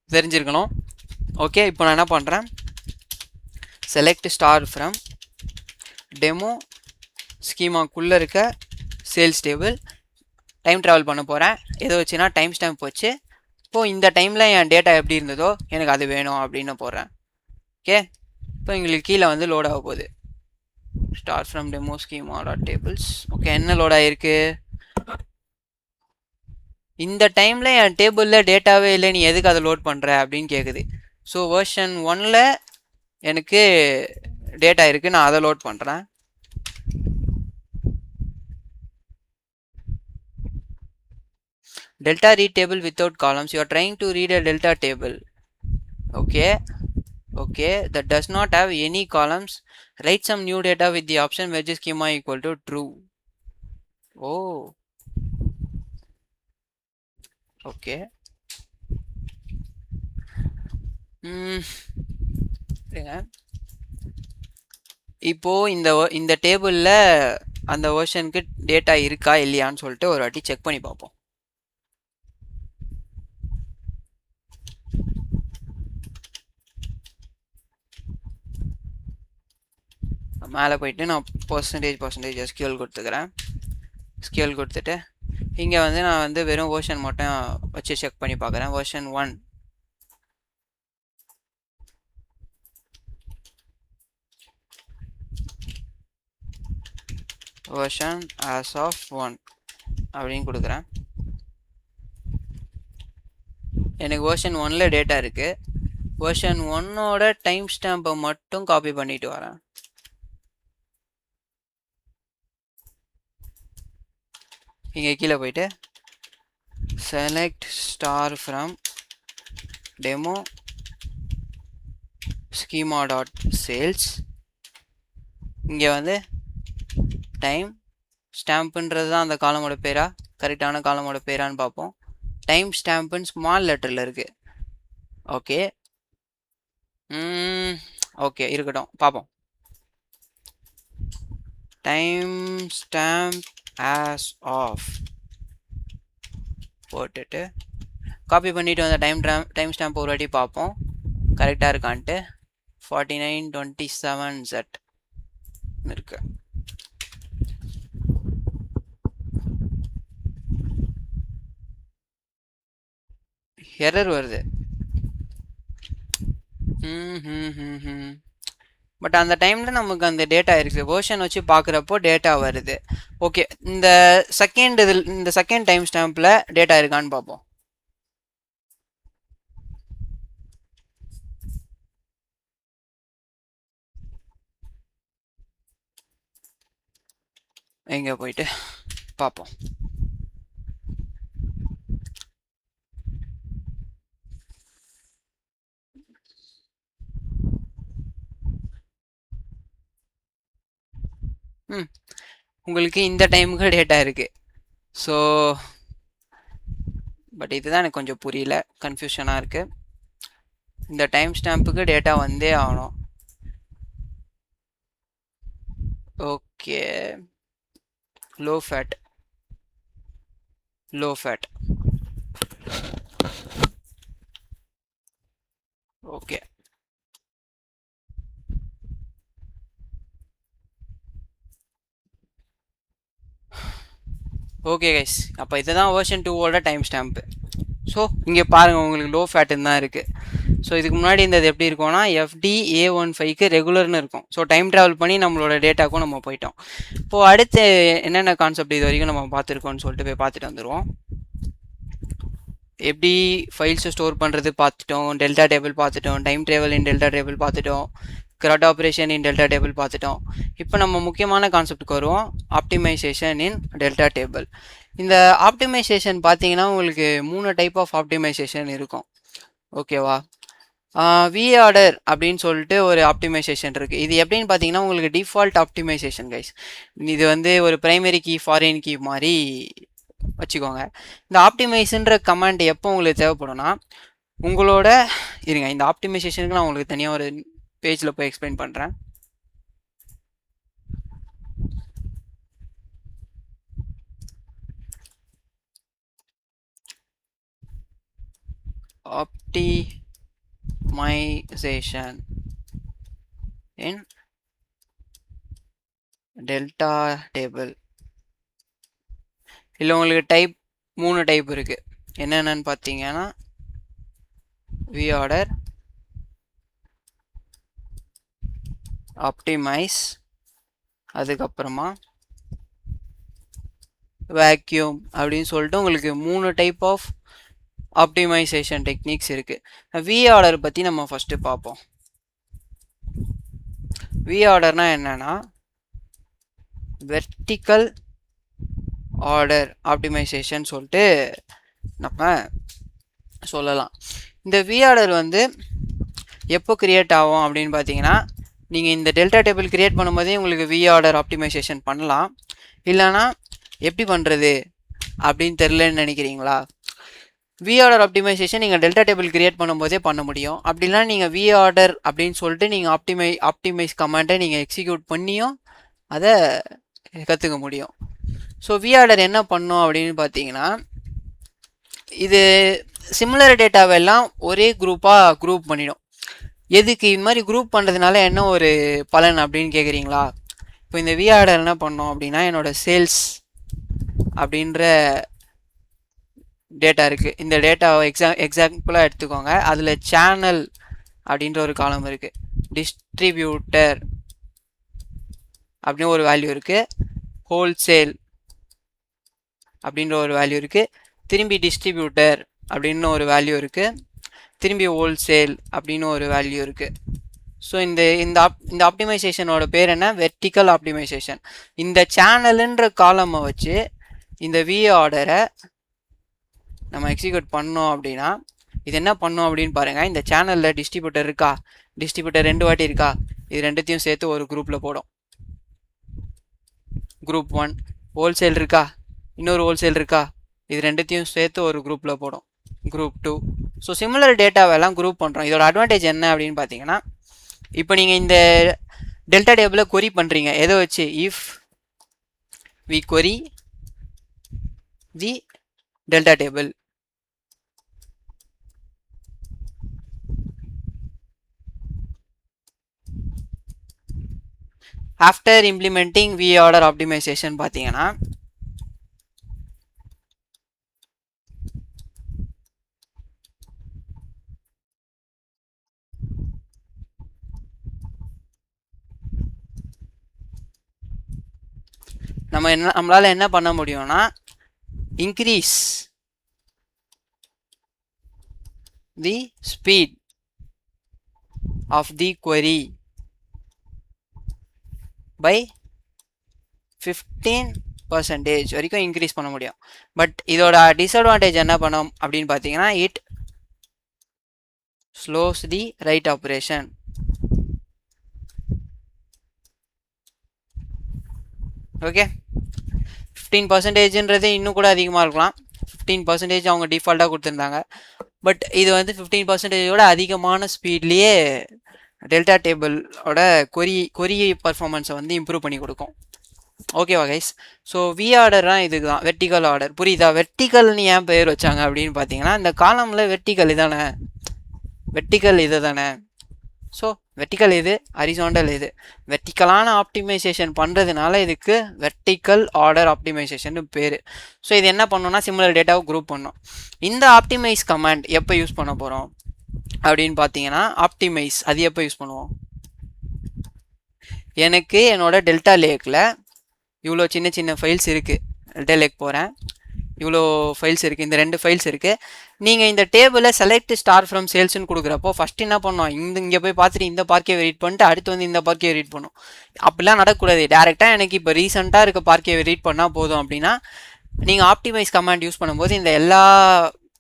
A: தெரிஞ்சிருக்கணும். ஓகே, இப்போ நான் என்ன பண்ணுறேன், செலக்ட் ஸ்டார் ஃப்ரம் டெமோ ஸ்கீமாக்குள்ளே இருக்க சேல்ஸ் டேபிள் டைம் ட்ராவல் பண்ண போகிறேன். எதை வச்சுன்னா டைம் ஸ்டாம்ப் வச்சு. இப்போது இந்த டைமில் என் டேட்டா எப்படி இருந்ததோ எனக்கு அது வேணும் அப்படின்னு போடுறேன். ஓகே, இப்போ எங்களுக்கு கீழே வந்து லோட் ஆக போகுது. Star from demo schema dot tables. Okay, என்ன லோட் ஆகிருக்கு, இந்த டைமில் என் டேபிளில் டேட்டாவே இல்லை, நீ எதுக்கு அதை லோட் பண்ணுற அப்படின்னு கேட்குது. ஸோ வெர்ஷன் 1ல் எனக்கு டேட்டா இருக்குது, நான் அதை லோட் பண்ணுறேன். Delta read table without columns. You are trying to read a delta table. Okay, that does not have any columns. Write some new data with the option merge schema equal to true. Oh, okay. இப்போ இந்த டேபிளில் அந்த வெர்ஷனுக்கு data இருக்கா இல்லையான்னு சொல்லிட்டு ஒரு வாட்டி check பண்ணி பார்ப்போம். மேலே போயிட்டு நான் பர்சன்டேஜ் எஸ்கியூஎல் கொடுத்துக்கிறேன். எஸ்கியூஎல் கொடுத்துட்டு இங்கே வந்து நான் வந்து வெறும் வெர்ஷன் மட்டும் வச்சு செக் பண்ணி பார்க்குறேன். வெர்ஷன் 1 வெர்ஷன் as of 1 அப்படின்னு கொடுக்குறேன். எனக்கு வெர்ஷன் 1ல் டேட்டா இருக்குது. வெர்ஷன் 1ஓட டைம் ஸ்டாம்பை மட்டும் காப்பி பண்ணிட்டு வரேன். இங்கே கீழே போயிட்டு select star from demo schema dot sales. இங்கே வந்து டைம் ஸ்டாம்புன்றது தான் அந்த காலமோட பேரா, கரெக்டான காலமோட பேரான்னு பார்ப்போம். டைம் ஸ்டாம்புன்னு ஸ்மால் லெட்டரில் இருக்குது. ஓகே, ஓகே இருக்கட்டும், பார்ப்போம். டைம் ஸ்டாம்ப் as of போட்டுட்டு காப்பி பண்ணிவிட்டு வந்த டைம் ஸ்டாம்ப் ஒரு வாட்டி பார்ப்போம் கரெக்டாக இருக்கான்ட்டு. 4927Z இருக்கு. எரர் வருது. பட் அந்த டைமில் நமக்கு அந்த டேட்டா இருக்குது, வெர்ஷன் வச்சு பார்க்குறப்போ டேட்டா வருது. ஓகே, இந்த செகண்ட் டைம் ஸ்டாம்பில் டேட்டா இருக்கான்னு பார்ப்போம். எங்கே போயிட்டு பார்ப்போம். உங்களுக்கு இந்த டைமுக்கு டேட்டா இருக்குது. ஸோ பட் இதுதான் எனக்கு கொஞ்சம் புரியல, கன்ஃபியூஷனாக இருக்குது. இந்த டைம் ஸ்டாம்புக்கு டேட்டா வந்தே ஆகணும். Okay, low fat okay. Okay guys, அப்போ இதுதான் வெர்ஷன் 2ஓட டைம் ஸ்டாம்ப்பு. ஸோ இங்கே பாருங்கள், உங்களுக்கு லோ ஃபேட்டுன்னு தான் இருக்குது. ஸோ இதுக்கு முன்னாடி இந்த இது எப்படி இருக்கும்னா FD-A15க்கு ரெகுலர்னு இருக்கும். ஸோ டைம் ட்ராவல் பண்ணி நம்மளோட டேட்டாக்கும் நம்ம போயிட்டோம். இப்போது அடுத்து என்னென்ன கான்செப்ட் இது வரைக்கும் நம்ம பார்த்துருக்கோம்னு சொல்லிட்டு போய் பார்த்துட்டு வந்துடுவோம். எப்படி ஃபைல்ஸை ஸ்டோர் பண்ணுறது பார்த்துட்டோம், டெல்டா டேபிள் பார்த்துட்டோம், time travel in delta table பார்த்துட்டோம், CRUD operation in delta table பார்த்துட்டோம். இப்போ நம்ம முக்கியமான கான்செப்டுக்கு வருவோம், ஆப்டிமைசேஷன் இன் டெல்டா டேபிள். இந்த ஆப்டிமைசேஷன் பார்த்தீங்கன்னா உங்களுக்கு 3 டைப் ஆஃப் ஆப்டிமைசேஷன் இருக்கும். ஓகேவா? விஆர்டர் அப்படின்னு சொல்லிட்டு ஒரு ஆப்டிமைசேஷன் இருக்குது. இது எப்படின்னு பார்த்தீங்கன்னா உங்களுக்கு டிஃபால்ட் ஆப்டிமைசேஷன் கைஸ். இது வந்து ஒரு ப்ரைமரி கீ ஃபாரின் கீ மாதிரி வச்சுக்கோங்க. இந்த ஆப்டிமைஸ்ன்ற கமாண்ட் எப்போ உங்களுக்கு தேவைப்படும்னா உங்களோட இருங்க இந்த ஆப்டிமைசேஷனுக்கு நான் உங்களுக்கு தனியாக ஒரு பேஜில் போய் எக்ஸ்பிளைன் பண்ணுறேன். optimization in delta table. இல்லை உங்களுக்கு டைப் 3 டைப் இருக்குது. என்னென்னு பார்த்தீங்கன்னா viorder, optimize, அதுக்கப்புறமா வேக்யூம் அப்படின்னு சொல்லிட்டு உங்களுக்கு 3 டைப் ஆஃப் ஆப்டிமைசேஷன் டெக்னிக்ஸ் இருக்குது. விஆர்டர் பற்றி நம்ம ஃபஸ்ட்டு பார்ப்போம். விஆர்டர்னால் என்னென்னா வெர்டிக்கல் ஆர்டர் ஆப்டிமைசேஷன் சொல்லிட்டு நம்ம சொல்லலாம். இந்த விஆர்டர் வந்து எப்போ கிரியேட் ஆகும் அப்படின்னு பார்த்தீங்கன்னா நீங்கள் இந்த டெல்டா டேபிள் கிரியேட் பண்ணும்போதே உங்களுக்கு விஆர்டர் ஆப்டிமைசேஷன் பண்ணலாம். இல்லைனா எப்படி பண்ணுறது அப்படின்னு தெரிலன்னு நினைக்கிறீங்களா? விஆர்டர் ஆப்டிமைசேஷன் நீங்கள் டெல்டா டேபிள் கிரியேட் பண்ணும்போதே பண்ண முடியும். அப்படின்னா நீங்கள் விஆர்டர் அப்படின்னு சொல்லிட்டு நீங்கள் ஆப்டிமைஸ் கமாண்டை நீங்கள் எக்ஸிக்யூட் பண்ணியும் அதை கற்றுக்க முடியும். ஸோ விஆர்டர் என்ன பண்ணும் அப்படின்னு பார்த்தீங்கன்னா இது சிமிலர் டேட்டாவெல்லாம் ஒரே குரூப் பண்ணிடும். எதுக்கு இது மாதிரி குரூப் பண்ணுறதுனால என்ன ஒரு பலன் அப்படின்னு கேட்குறீங்களா? இப்போ இந்த விஆர்டர் என்ன பண்ணோம் அப்படின்னா என்னோட சேல்ஸ் அப்படின்ற டேட்டா இருக்குது. இந்த டேட்டாவை எக்ஸாம்பிளாக எடுத்துக்கோங்க. அதில் சேனல் அப்படின்ற ஒரு காலம் இருக்குது, டிஸ்ட்ரிபியூட்டர் அப்படின்னு ஒரு வேல்யூ இருக்குது, ஹோல்சேல் அப்படின்ற ஒரு வேல்யூ இருக்குது, திரும்பி டிஸ்ட்ரிபியூட்டர் அப்படின்னு ஒரு வேல்யூ இருக்குது, திரும்பி ஹோல்சேல் அப்படின்னு ஒரு வேல்யூ இருக்குது. ஸோ இந்த ஆப்டிமைசேஷனோட பேர் என்ன? Vertical optimisation. இந்த சேனலுன்ற காலமை வச்சு இந்த விஆர்டரை நம்ம எக்ஸிக்யூட் பண்ணோம் அப்படின்னா இது என்ன பண்ணோம் அப்படின்னு பாருங்கள். இந்த சேனலில் டிஸ்ட்ரிபியூட்டர் இருக்கா, டிஸ்ட்ரிபியூட்டர் 2 வாட்டி இருக்கா, இது ரெண்டுத்தையும் சேர்த்து ஒரு குரூப்பில் போடும். குரூப் 1. ஹோல்சேல் இருக்கா, இன்னொரு ஹோல்சேல் இருக்கா, இது ரெண்டுத்தையும் சேர்த்து ஒரு குரூப்பில் போடும். குரூப் 2. ஸோ சிமிலர் டேட்டாவெல்லாம் குரூப் பண்ணுறோம். இதோட அட்வான்டேஜ் என்ன அப்படின்னு பார்த்தீங்கன்னா இப்போ நீங்கள் இந்த டெல்டா டேபிளை கொரி பண்ணுறீங்க எதை வச்சு? If we query the delta table. After implementing viorder optimization பார்த்தீங்கன்னா நம்மளால என்ன பண்ண முடியும்னா increase the speed of the query by 15% வரைக்கும் இன்க்ரீஸ் பண்ண முடியும். பட் இதோட டிஸ்அட்வான்டேஜ் என்ன பண்ணும் அப்படின்னு பார்த்தீங்கன்னா it slows the write operation. Okay, 15%ன்றது இன்னும் கூட அதிகமாக இருக்கலாம். 15% அவங்க டிஃபால்ட்டாக கொடுத்துருந்தாங்க. பட் இது வந்து 15%ஓட அதிகமான ஸ்பீட்லேயே டெல்டா டேபிளோட கொரி பர்ஃபார்மன்ஸை வந்து இம்ப்ரூவ் பண்ணி கொடுக்கும். ஓகேவா கைஸ்? ஸோ விஆர்டர்னா இதுக்கு தான் வெர்டிக்கல் ஆர்டர். புரியுதா? வெர்டிக்கல்னு ஏன் பேர் வச்சாங்க அப்படின்னு பார்த்தீங்கன்னா இந்த காலமில் வெர்டிக்கல் இதானே, வெர்டிக்கல் இது தானே. ஸோ வெர்டிக்கல் இது, ஹரிசாண்டல் இது. வெர்டிக்கலான ஆப்டிமைசேஷன் பண்ணுறதுனால இதுக்கு வெர்டிக்கல் ஆர்டர் ஆப்டிமைசேஷன் பேர். ஸோ இது என்ன பண்ணோம்னா சிமிலர் டேட்டாவை குரூப் பண்ணோம். இந்த ஆப்டிமைஸ் கமாண்ட் எப்போ யூஸ் பண்ண போகிறோம் அப்படின்னு பார்த்தீங்கன்னா ஆப்டிமைஸ் அது எப்போ யூஸ் பண்ணுவோம்? எனக்கு என்னோட டெல்டா லேக்கில் இவ்வளோ சின்ன சின்ன ஃபைல்ஸ் இருக்குது. டெல்டா லேக் போகிறேன், இவ்வளோ ஃபைல்ஸ் இருக்குது, இந்த 2 ஃபைல்ஸ் இருக்குது. நீங்கள் இந்த டேபிளை செலக்ட் ஸ்டார் ஃப்ரம் சேல்ஸ்ன்னு கொடுக்குறப்போ ஃபஸ்ட்டு என்ன பண்ணோம், இங்கே போய் பார்த்துட்டு இந்த பார்க்கே ரீட் பண்ணிட்டு அடுத்து வந்து இந்த பார்க்கே ரீட் பண்ணும். அப்படிலாம் நடக்கக்கூடாது. டேரெக்டாக எனக்கு இப்போ ரீசெண்டாக இருக்க பார்க்கே ரீட் பண்ணால் போதும். அப்படின்னா நீங்கள் ஆப்டிமைஸ் கமாண்ட் யூஸ் பண்ணும்போது இந்த எல்லா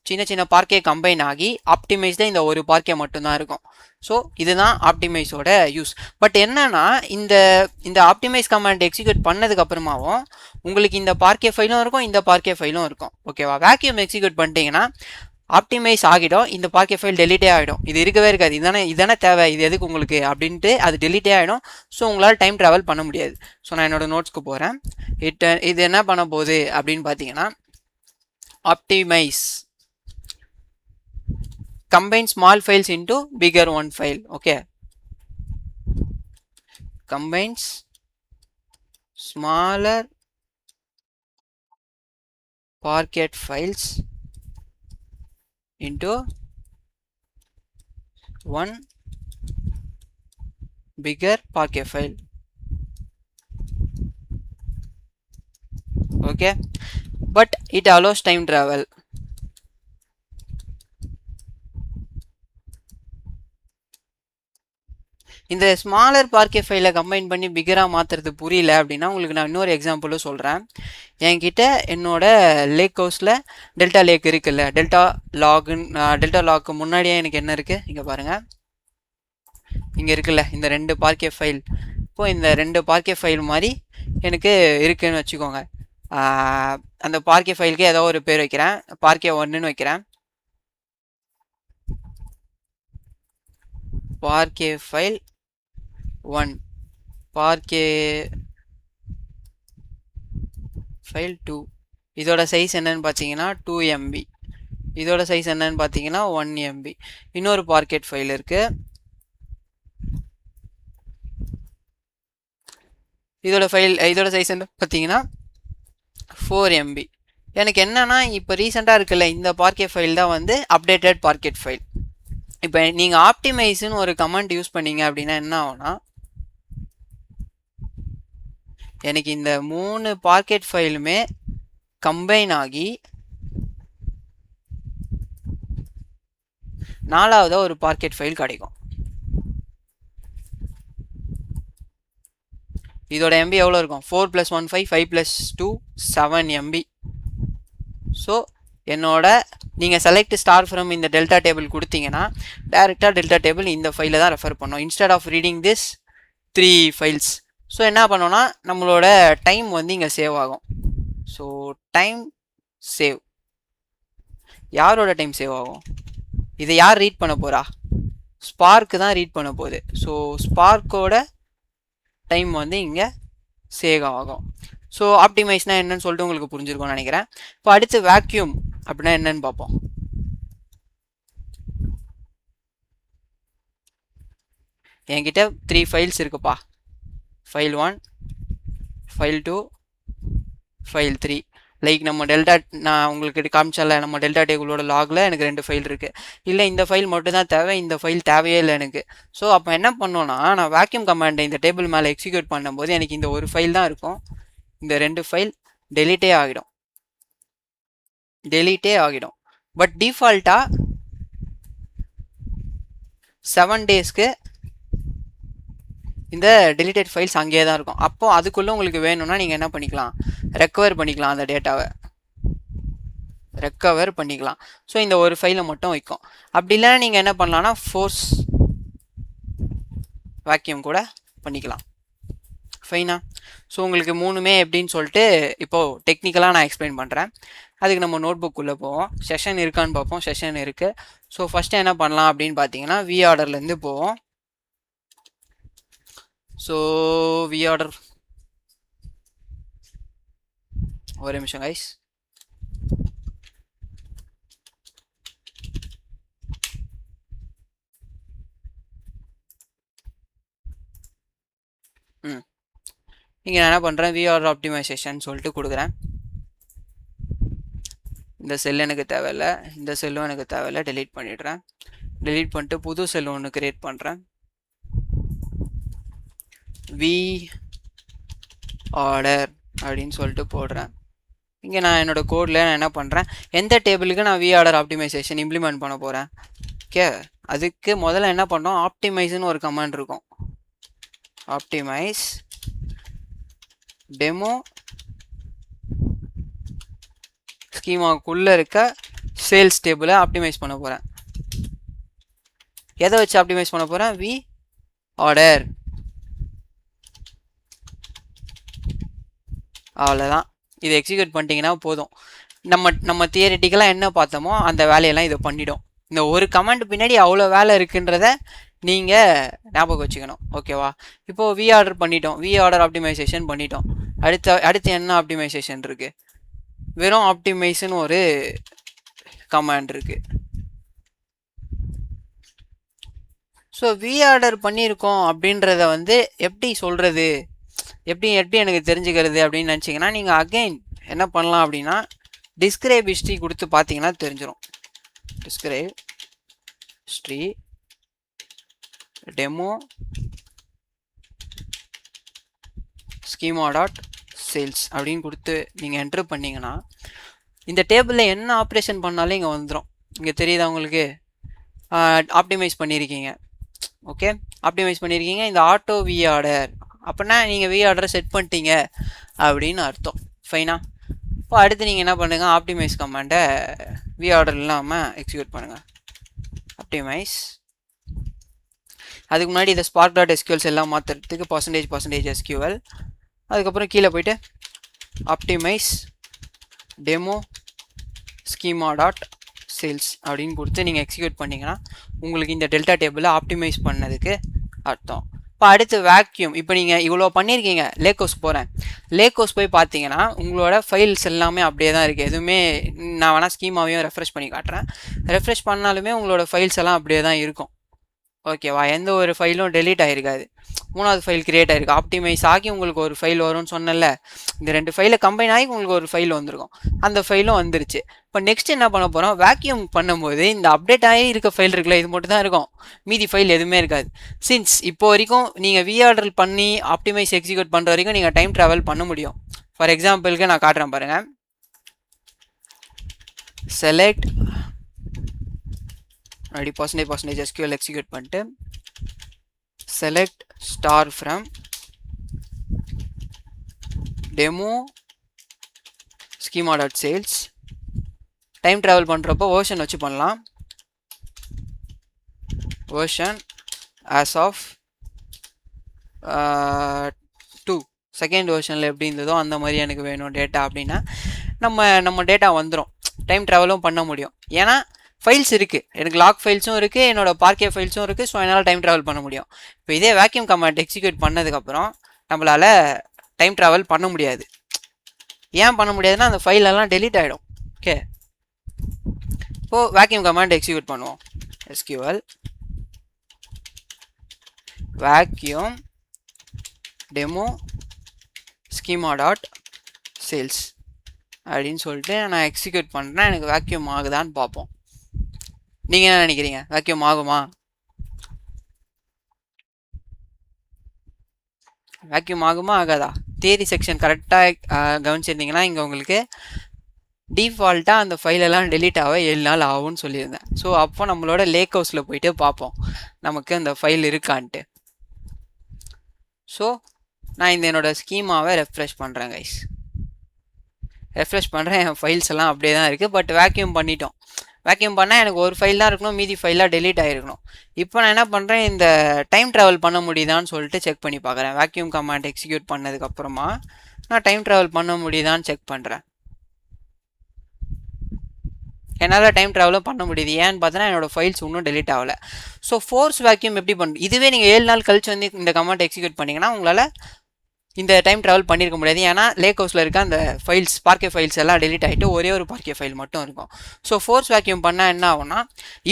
A: சின்ன சின்ன பார்க்கே கம்பைன் ஆகி ஆப்டிமைஸ்டாக இந்த ஒரு பார்க்கே மட்டும்தான் இருக்கும். ஸோ இதுதான் ஆப்டிமைஸோட யூஸ். பட் என்னன்னா இந்த ஆப்டிமைஸ் கமாண்ட் எக்ஸிக்யூட் பண்ணதுக்கு அப்புறமாவும் உங்களுக்கு இந்த பார்க்கே ஃபைலும் இருக்கும், இந்த பார்க்கே ஃபைலும் இருக்கும். ஓகேவா? வேக்யூம் எக்ஸிக்யூட் பண்ணிட்டீங்கன்னா ஆப்டிமைஸ் ஆகிடும், இந்த பார்க்கே ஃபைல் டெலிட்டே ஆகிடும். இது இருக்கவே இருக்காது. இதானே தேவை, இது எதுக்கு உங்களுக்கு அப்படின்ட்டு அது டெலிட்டே ஆகிடும். ஸோ உங்களால் டைம் ட்ராவல் பண்ண முடியாது. ஸோ நான் என்னோட நோட்ஸ்க்கு போகிறேன். இது என்ன பண்ண போகுது அப்படின்னு பார்த்தீங்கன்னா, optimise combine small files into bigger one file. Okay, combines smaller Parquet files into one bigger Parquet file. Okay, but it allows time travel. இந்த ஸ்மாலர் பார்க்கே ஃபைலை கம்பைன் பண்ணி பிகராக மாற்றுறது புரியல அப்படின்னா உங்களுக்கு நான் இன்னொரு எக்ஸாம்பிளும் சொல்கிறேன். என்கிட்ட என்னோட லேக் ஹவுஸில் டெல்டா லேக் இருக்குல்ல, டெல்டா லாக்கு முன்னாடியே எனக்கு என்ன இருக்குது இங்கே பாருங்கள், இங்கே இருக்குல்ல இந்த 2 பார்க்கே ஃபைல். இப்போது இந்த 2 பார்க்கே ஃபைல் மாதிரி எனக்கு இருக்குதுன்னு வச்சுக்கோங்க. அந்த பார்க்கே ஃபைலுக்கு ஏதோ ஒரு பேர் வைக்கிறேன், பார்க்கே 1ன்னு வைக்கிறேன். பார்க்கே ஃபைல் 1, பார்க்கே ஃபைல் 2. இதோட சைஸ் என்னன்னு பார்த்தீங்கன்னா 2 MB. இதோட சைஸ் என்னன்னு பார்த்தீங்கன்னா 1 MB. இன்னொரு பார்க்கெட் ஃபைல் இருக்கு, இதோட சைஸ் என்ன பார்த்தீங்கன்னா 4 MB. எனக்கு என்னன்னா இப்போ ரீசெண்டாக இருக்குல்ல இந்த பார்க்கெட் ஃபைல் தான் வந்து அப்டேட்டட் பார்க்கெட் ஃபைல். இப்போ நீங்கள் ஆப்டிமைஸ்னு ஒரு கமெண்ட் யூஸ் பண்ணீங்க அப்படின்னா என்ன ஆகும்னா, எனக்கு இந்த 3 பார்க்கெட் ஃபைலுமே கம்பைன் ஆகி 4ஆவதா ஒரு பார்க்கெட் ஃபைல் கிடைக்கும். இதோட MB எவ்வளோ இருக்கும்? 4 + 1 5, 5 + 2 7 MB. ஸோ என்னோட நீங்கள் செலக்ட் ஸ்டார் ஃப்ரம் இந்த டெல்டா டேபிள் கொடுத்தீங்கன்னா டைரெக்டாக டெல்டா டேபிள் இந்த ஃபைலை தான் ரெஃபர் பண்ணோம், instead of reading this 3 files. So என்ன பண்ணோன்னா நம்மளோட டைம் வந்து இங்கே சேவ் ஆகும். ஸோ டைம் சேவ், யாரோட டைம் சேவ் ஆகும்? இதை யார் ரீட் பண்ண போகிறா? ஸ்பார்க்கு தான் ரீட் பண்ண போகுது. ஸோ ஸ்பார்க்கோட டைம் வந்து இங்கே சேவ் ஆகும். ஸோ ஆப்டிமைஸ்னால் என்னன்னு சொல்லிட்டு உங்களுக்கு புரிஞ்சிருக்கும்னு நினைக்கிறேன். இப்போ அடுத்து வேக்யூம் அப்படின்னா என்னன்னு பார்ப்போம். என்கிட்ட 3 ஃபைல்ஸ் இருக்குப்பா, ஃபைல் 1, ஃபைல் 2, ஃபைல் 3. லைக் நம்ம டெல்டா, நான் உங்களுக்கு காமிச்சல நம்ம டெல்டா டேபிளோட லாகில் எனக்கு 2 ஃபைல் இருக்குது. இல்லை இந்த ஃபைல் மட்டும் தான் தேவை, இந்த ஃபைல் தேவையே இல்லை எனக்கு. ஸோ அப்போ என்ன பண்ணோன்னா, நான் வேக்யூம் கமாண்டை இந்த டேபிள் மேலே எக்ஸிக்யூட் பண்ணும்போது எனக்கு இந்த ஒரு ஃபைல் தான் இருக்கும், இந்த 2 ஃபைல் டெலிட்டே ஆகிடும். பட் டிஃபால்ட்டாக 7 டேஸ்க்கு இந்த டெலிட்டட் ஃபைல்ஸ் அங்கேயே தான் இருக்கும். அப்போது அதுக்குள்ளே உங்களுக்கு வேணும்னா நீங்கள் என்ன பண்ணிக்கலாம், ரெக்கவர் பண்ணிக்கலாம், அந்த டேட்டாவை ரெக்கவர் பண்ணிக்கலாம். ஸோ இந்த ஒரு ஃபைலை மட்டும் வைக்கும். அப்படி இல்லைன்னா நீங்கள் என்ன பண்ணலான்னா ஃபோர்ஸ் வேக்யூம் கூட பண்ணிக்கலாம். ஃபைனா? ஸோ உங்களுக்கு 3மே எப்படின்னு சொல்லிட்டு இப்போது டெக்னிக்கலாக நான் எக்ஸ்பிளைன் பண்ணுறேன். அதுக்கு நம்ம நோட் புக்குள்ளே போவோம், செஷன் இருக்கான்னு பார்ப்போம். செஷன் இருக்குது. ஸோ ஃபஸ்ட்டு என்ன பண்ணலாம் அப்படின்னு பார்த்தீங்கன்னா, வி ஆர்டர்லேருந்து போவோம். ஸோ வி ஆர்டர், ஒரு நிமிஷம் கைஸ். இங்கே நான் என்ன பண்ணுறேன், வி ஆர்டர் ஆப்டிமைசேஷன் சொல்லிட்டு கொடுக்குறேன். இந்த செல் எனக்கு தேவையில்லை, இந்த செல்லும் எனக்கு தேவையில்லை, டெலீட் பண்ணிடுறேன். டெலீட் பண்ணிட்டு புது செல் ஒன்று கிரியேட் பண்ணுறேன். வி ஆர்டர் அப்படின்னு சொல்லிட்டு போடுறேன். இங்கே நான் என்னோடய கோடில் நான் என்ன பண்ணுறேன், எந்த டேபிளுக்கு நான் வி ஆர்டர் ஆப்டிமைசேஷன் இம்ப்ளிமெண்ட் பண்ண போகிறேன். ஓகே, அதுக்கு முதல்ல என்ன பண்ணோம், ஆப்டிமைஸ்னு ஒரு கமாண்ட் இருக்கும். ஆப்டிமைஸ் டெமோ ஸ்கீமாக்குள்ளே இருக்க சேல்ஸ் டேபிளை ஆப்டிமைஸ் பண்ண போகிறேன். எதை வச்சு ஆப்டிமைஸ் பண்ண போகிறேன்? V order. அவ்வளோதான். இதை எக்ஸிக்யூட் பண்ணிட்டீங்கன்னா போதும். நம்ம தியரிட்டிக்கலாக என்ன பார்த்தோமோ அந்த வேலையெல்லாம் இதை பண்ணிடும். இந்த ஒரு கமெண்ட் பின்னாடி அவ்வளோ வேலை இருக்குன்றத நீங்கள் ஞாபகம் வச்சுக்கணும். ஓகேவா? இப்போது வி ஆர்டர் பண்ணிட்டோம், வி ஆர்டர் ஆப்டிமைசேஷன் பண்ணிட்டோம். அடுத்து என்ன ஆப்டிமைசேஷன் இருக்குது? வெறும் ஆப்டிமைஸ்னு ஒரு கமாண்ட் இருக்குது. ஸோ வி ஆர்டர் பண்ணியிருக்கோம் அப்படின்றத வந்து எப்படி சொல்கிறது, எப்படி எனக்கு தெரிஞ்சுக்கிறது அப்படின்னு நினச்சிங்கன்னா நீங்கள் அகெயின் என்ன பண்ணலாம் அப்படின்னா டிஸ்கிரைப் ஹிஸ்ட்ரி கொடுத்து பார்த்தீங்கன்னா தெரிஞ்சிடும். Describe history demo schema dot sales அப்படின்னு கொடுத்து நீங்கள் என்ட்ரு பண்ணிங்கன்னா இந்த டேபிளில் என்ன ஆப்ரேஷன் பண்ணாலும் இங்கே வந்துடும். இங்கே தெரியுதா உங்களுக்கு? ஆப்டிமைஸ் பண்ணியிருக்கீங்க. ஓகே, ஆப்டிமைஸ் பண்ணியிருக்கீங்க. இந்த ஆட்டோ வி ஆர்டர் அப்படின்னா நீங்கள் வி ஆர்டரை செட் பண்ணிட்டீங்க அப்படின்னு அர்த்தம். ஃபைனா? இப்போ அடுத்து நீங்கள் என்ன பண்ணுங்கள், ஆப்டிமைஸ் கமாண்டை வி ஆர்டர் இல்லாமல் எக்ஸிக்யூட் பண்ணுங்கள். ஆப்டிமைஸ். அதுக்கு முன்னாடி இதை ஸ்பார்க் டாட் எஸ்கியூஎல்ஸ் எல்லாம் மாற்றுறதுக்கு பர்சன்டேஜ் எஸ்கியூஎல். அதுக்கப்புறம் கீழே போய்ட்டு optimise demo schema dot sales அப்படின்னு கொடுத்து நீங்கள் எக்ஸிக்யூட் பண்ணிங்கன்னா உங்களுக்கு இந்த டெல்டா டேபிளை ஆப்டிமைஸ் பண்ணதுக்கு அர்த்தம். இப்போ அடுத்து வேக்யூம். இப்போ நீங்கள் இவ்வளோ பண்ணியிருக்கீங்க. லேக்கோஸ் போகிறேன். லேக்கோஸ் போய் பார்த்தீங்கன்னா உங்களோட ஃபைல்ஸ் எல்லாமே அப்படியே தான் இருக்குது. எதுவுமே நான் வேணால் ஸ்கீமாவையும் ரெஃப்ரெஷ் பண்ணி காட்டுறேன். ரெஃப்ரெஷ் பண்ணாலுமே உங்களோட ஃபைல்ஸ் எல்லாம் அப்படியே தான் இருக்கும். ஓகேவா? எந்த ஒரு ஃபைலும் டெலீட் ஆகிருக்காது. 3வது ஃபைல் கிரியேட் ஆகிருக்கு. ஆப்டிமைஸ் ஆகி உங்களுக்கு ஒரு ஃபைல் வரும்னு சொன்னல, இந்த 2 ஃபைலை கம்பைன் ஆகி உங்களுக்கு ஒரு ஃபைல் வந்திருக்கும். அந்த ஃபைலும் வந்துருச்சு. இப்போ நெக்ஸ்ட் என்ன பண்ண போகிறோம், வேக்யூம் பண்ணும்போது இந்த அப்டேட் ஆகி இருக்க ஃபைல் இருக்குல்ல, இது மட்டும் தான் இருக்கும். மீதி ஃபைல் எதுவுமே இருக்காது. சின்ஸ் இப்போ வரைக்கும் நீங்கள் வி ஆர்டர் பண்ணி ஆப்டிமைஸ் எக்ஸிக்யூட் பண்ணுற வரைக்கும் நீங்கள் டைம் ட்ராவல் பண்ண முடியும். ஃபார் எக்ஸாம்பிளுக்கு நான் காட்டுறேன் பாருங்கள். செலக்ட் அப்படி பர்சன்டேஜ் எஸ்கியூஎல் எக்ஸிக்யூட் பண்ணிட்டு select star from demo schema.sales. Time travel பண்ணுறப்போ வேர்ஷன் வச்சு பண்ணலாம். வேர்ஷன் as of 2 செகண்ட் வேர்ஷனில் எப்படி இருந்ததோ அந்த மாதிரி எனக்கு வேணும் டேட்டா அப்படின்னா நம்ம டேட்டா வந்துடும். டைம் ட்ராவலும் பண்ண முடியும். ஏன்னா ஃபைல்ஸ் இருக்குது, எனக்கு லாக் ஃபைல்ஸும் இருக்குது, என்னோட பார்க்கே ஃபைல்ஸும் இருக்குது. ஸோ என்னால் டைம் ட்ராவல் பண்ண முடியும். இப்போ இதே வேக்யூம் கமாண்ட் எக்ஸிக்யூட் பண்ணதுக்கப்புறம் நம்மளால் டைம் ட்ராவல் பண்ண முடியாது. ஏன் பண்ண முடியாதுன்னா அந்த ஃபைலெல்லாம் டெலீட் ஆகிடும். ஓகே, இப்போது வேக்யூம் கமாண்ட் எக்ஸிக்யூட் பண்ணுவோம். SQL vacuum demo schema dot sales அப்படின்னு சொல்லிட்டு நான் எக்ஸிக்யூட் பண்ணுறேன். எனக்கு வேக்யூம் ஆகுதான்னு பார்ப்போம். நீங்கள் என்ன நினைக்கிறீங்க, வேக்யூம் ஆகுமா? வேக்யூம் ஆகுமா ஆகாதா? தியரி செக்ஷன் கரெக்டாக கவனிச்சிருந்தீங்கன்னா இங்கே உங்களுக்கு டிஃபால்ட்டாக அந்த ஃபைலெல்லாம் டெலீட் ஆக 7 நாள் ஆகும்னு சொல்லியிருந்தேன். ஸோ அப்போ நம்மளோட லேக் ஹவுஸில் போயிட்டு பார்ப்போம் நமக்கு அந்த ஃபைல் இருக்கான்ட்டு. ஸோ நான் இந்த என்னோடய ஸ்கீமாவை ரெஃப்ரெஷ் பண்ணுறேன் கைஸ். ரெஃப்ரெஷ் பண்ணுறேன். என் ஃபைல்ஸ் எல்லாம் அப்படியே தான் இருக்குது. பட் வேக்யூம் பண்ணிட்டோம். வேக்யூம் பண்ணால் எனக்கு ஒரு ஃபைல் தான் இருக்கணும், மீதி ஃபைலாக டெலீட் ஆகிருக்கணும். இப்போ நான் என்ன பண்ணுறேன், இந்த டைம் ட்ராவல் பண்ண முடியுதான்னு சொல்லிட்டு செக் பண்ணி பார்க்குறேன். வேக்யூம் கமாண்ட் எக்ஸிக்யூட் பண்ணதுக்கப்புறமா நான் டைம் ட்ராவல் பண்ண முடியுதான்னு செக் பண்ணுறேன். என்னால் டைம் ட்ராவலும் பண்ண முடியுது. ஏன்னு பார்த்தோன்னா என்னோடய ஃபைல்ஸ் இன்னும் டெலீட் ஆகலை. ஸோ ஃபோர்ஸ் வேக்யூம் எப்படி பண்ணுறது? இதுவே நீங்கள் 7 நாள் கழிச்சு வந்து இந்த கமாண்ட் எக்ஸிக்யூட் பண்ணிங்கன்னா உங்களால் இந்த டைம் ட்ராவல் பண்ணியிருக்க முடியாது. ஏன்னா லேக் ஹவுஸில் இருக்க அந்த ஃபைல்ஸ் பார்க்கே ஃபைல்ஸ் எல்லாம் டெலீட் ஆகிட்டு ஒரே ஒரு பார்க்கே ஃபைல் மட்டும் இருக்கும். ஸோ ஃபோர்ஸ் வேக்யூம் பண்ணால் என்ன ஆகும்னா,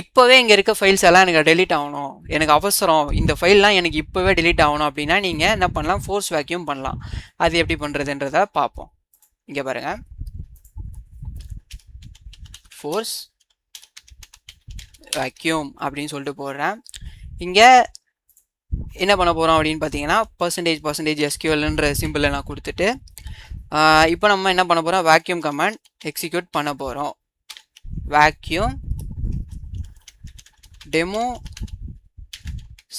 A: இப்போவே இங்கே இருக்க ஃபைல்ஸ் எல்லாம் எனக்கு டெலீட் ஆகணும், எனக்கு அவசரம், இந்த ஃபைல்லாம் எனக்கு இப்போவே டெலீட் ஆகணும் அப்படின்னா நீங்கள் என்ன பண்ணலாம், ஃபோர்ஸ் வேக்யூம் பண்ணலாம். அது எப்படி பண்ணுறதுன்றதை பார்ப்போம். இங்கே பாருங்கள், ஃபோர்ஸ் வேக்யூம் அப்படின்னு சொல்லிட்டு போடுறேன். இங்கே என்ன பண்ண போகிறோம் அப்படின்னு பார்த்தீங்கன்னா பர்சன்டேஜ் எஸ்கியூஎல்ன்ற சிம்பிளை நான் கொடுத்துட்டு இப்போ நம்ம என்ன பண்ண போகிறோம், வேக்யூம் கமாண்ட் எக்ஸிக்யூட் பண்ண போகிறோம். வேக்யூம் டெமோ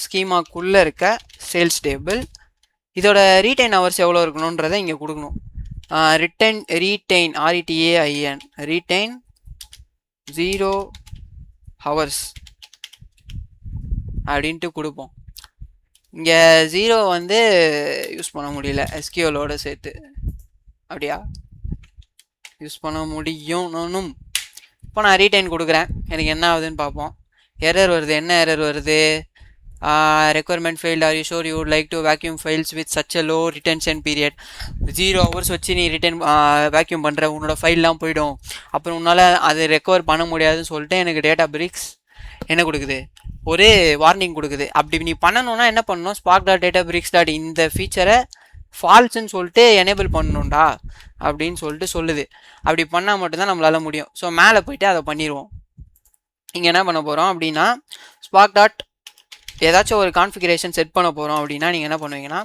A: ஸ்கீமாக்குள்ளே இருக்க சேல்ஸ் டேபிள், இதோட ரீடைன் ஹவர்ஸ் எவ்வளோ இருக்கணுன்றதை இங்கே கொடுக்கணும். ரீடைன் RETAIN ரீடைன் 0 hours அப்படின்ட்டு கொடுப்போம். இங்கே 0 வந்து யூஸ் பண்ண முடியல எஸ்கியூஎலோட சேர்த்து. அப்படியா? யூஸ் பண்ண முடியும். இப்போ நான் ரீடைன் கொடுக்குறேன். எனக்கு என்ன ஆகுதுன்னு பார்ப்போம். எரர் வருது. என்ன எரர் வருது? Requirement failed. Are you sure you would like to vacuum files with such a low retention period? 0 hours வச்சு நீ வேக்யூம் பண்ணுற, உன்னோட ஃபைல்லாம் போயிடும், அப்புறம் உன்னால் அது ரெக்கவர் பண்ண முடியாதுன்னு சொல்லிட்டு எனக்கு Databricks என்ன கொடுக்குது? ஒரு வார்னிங் கொடுக்குது. அப்படி நீ பண்ணணும்னா என்ன பண்ணணும்? spark.databricks. இந்த ஃபீச்சரை ஃபால்ஸ்ன்னு சொல்லிட்டு எனேபிள் பண்ணணும்டா அப்படின்னு சொல்லிட்டு சொல்லுது. அப்படி பண்ணால் மட்டும்தான் நம்மளால முடியும். ஸோ மேலே போயிட்டு அதை பண்ணிடுவோம். இங்கே என்ன பண்ண போகிறோம் அப்படின்னா, spark. ஏதாச்சும் ஒரு கான்ஃபிகரேஷன் செட் பண்ண போகிறோம் அப்படின்னா நீங்கள் என்ன பண்ணுவீங்கன்னா,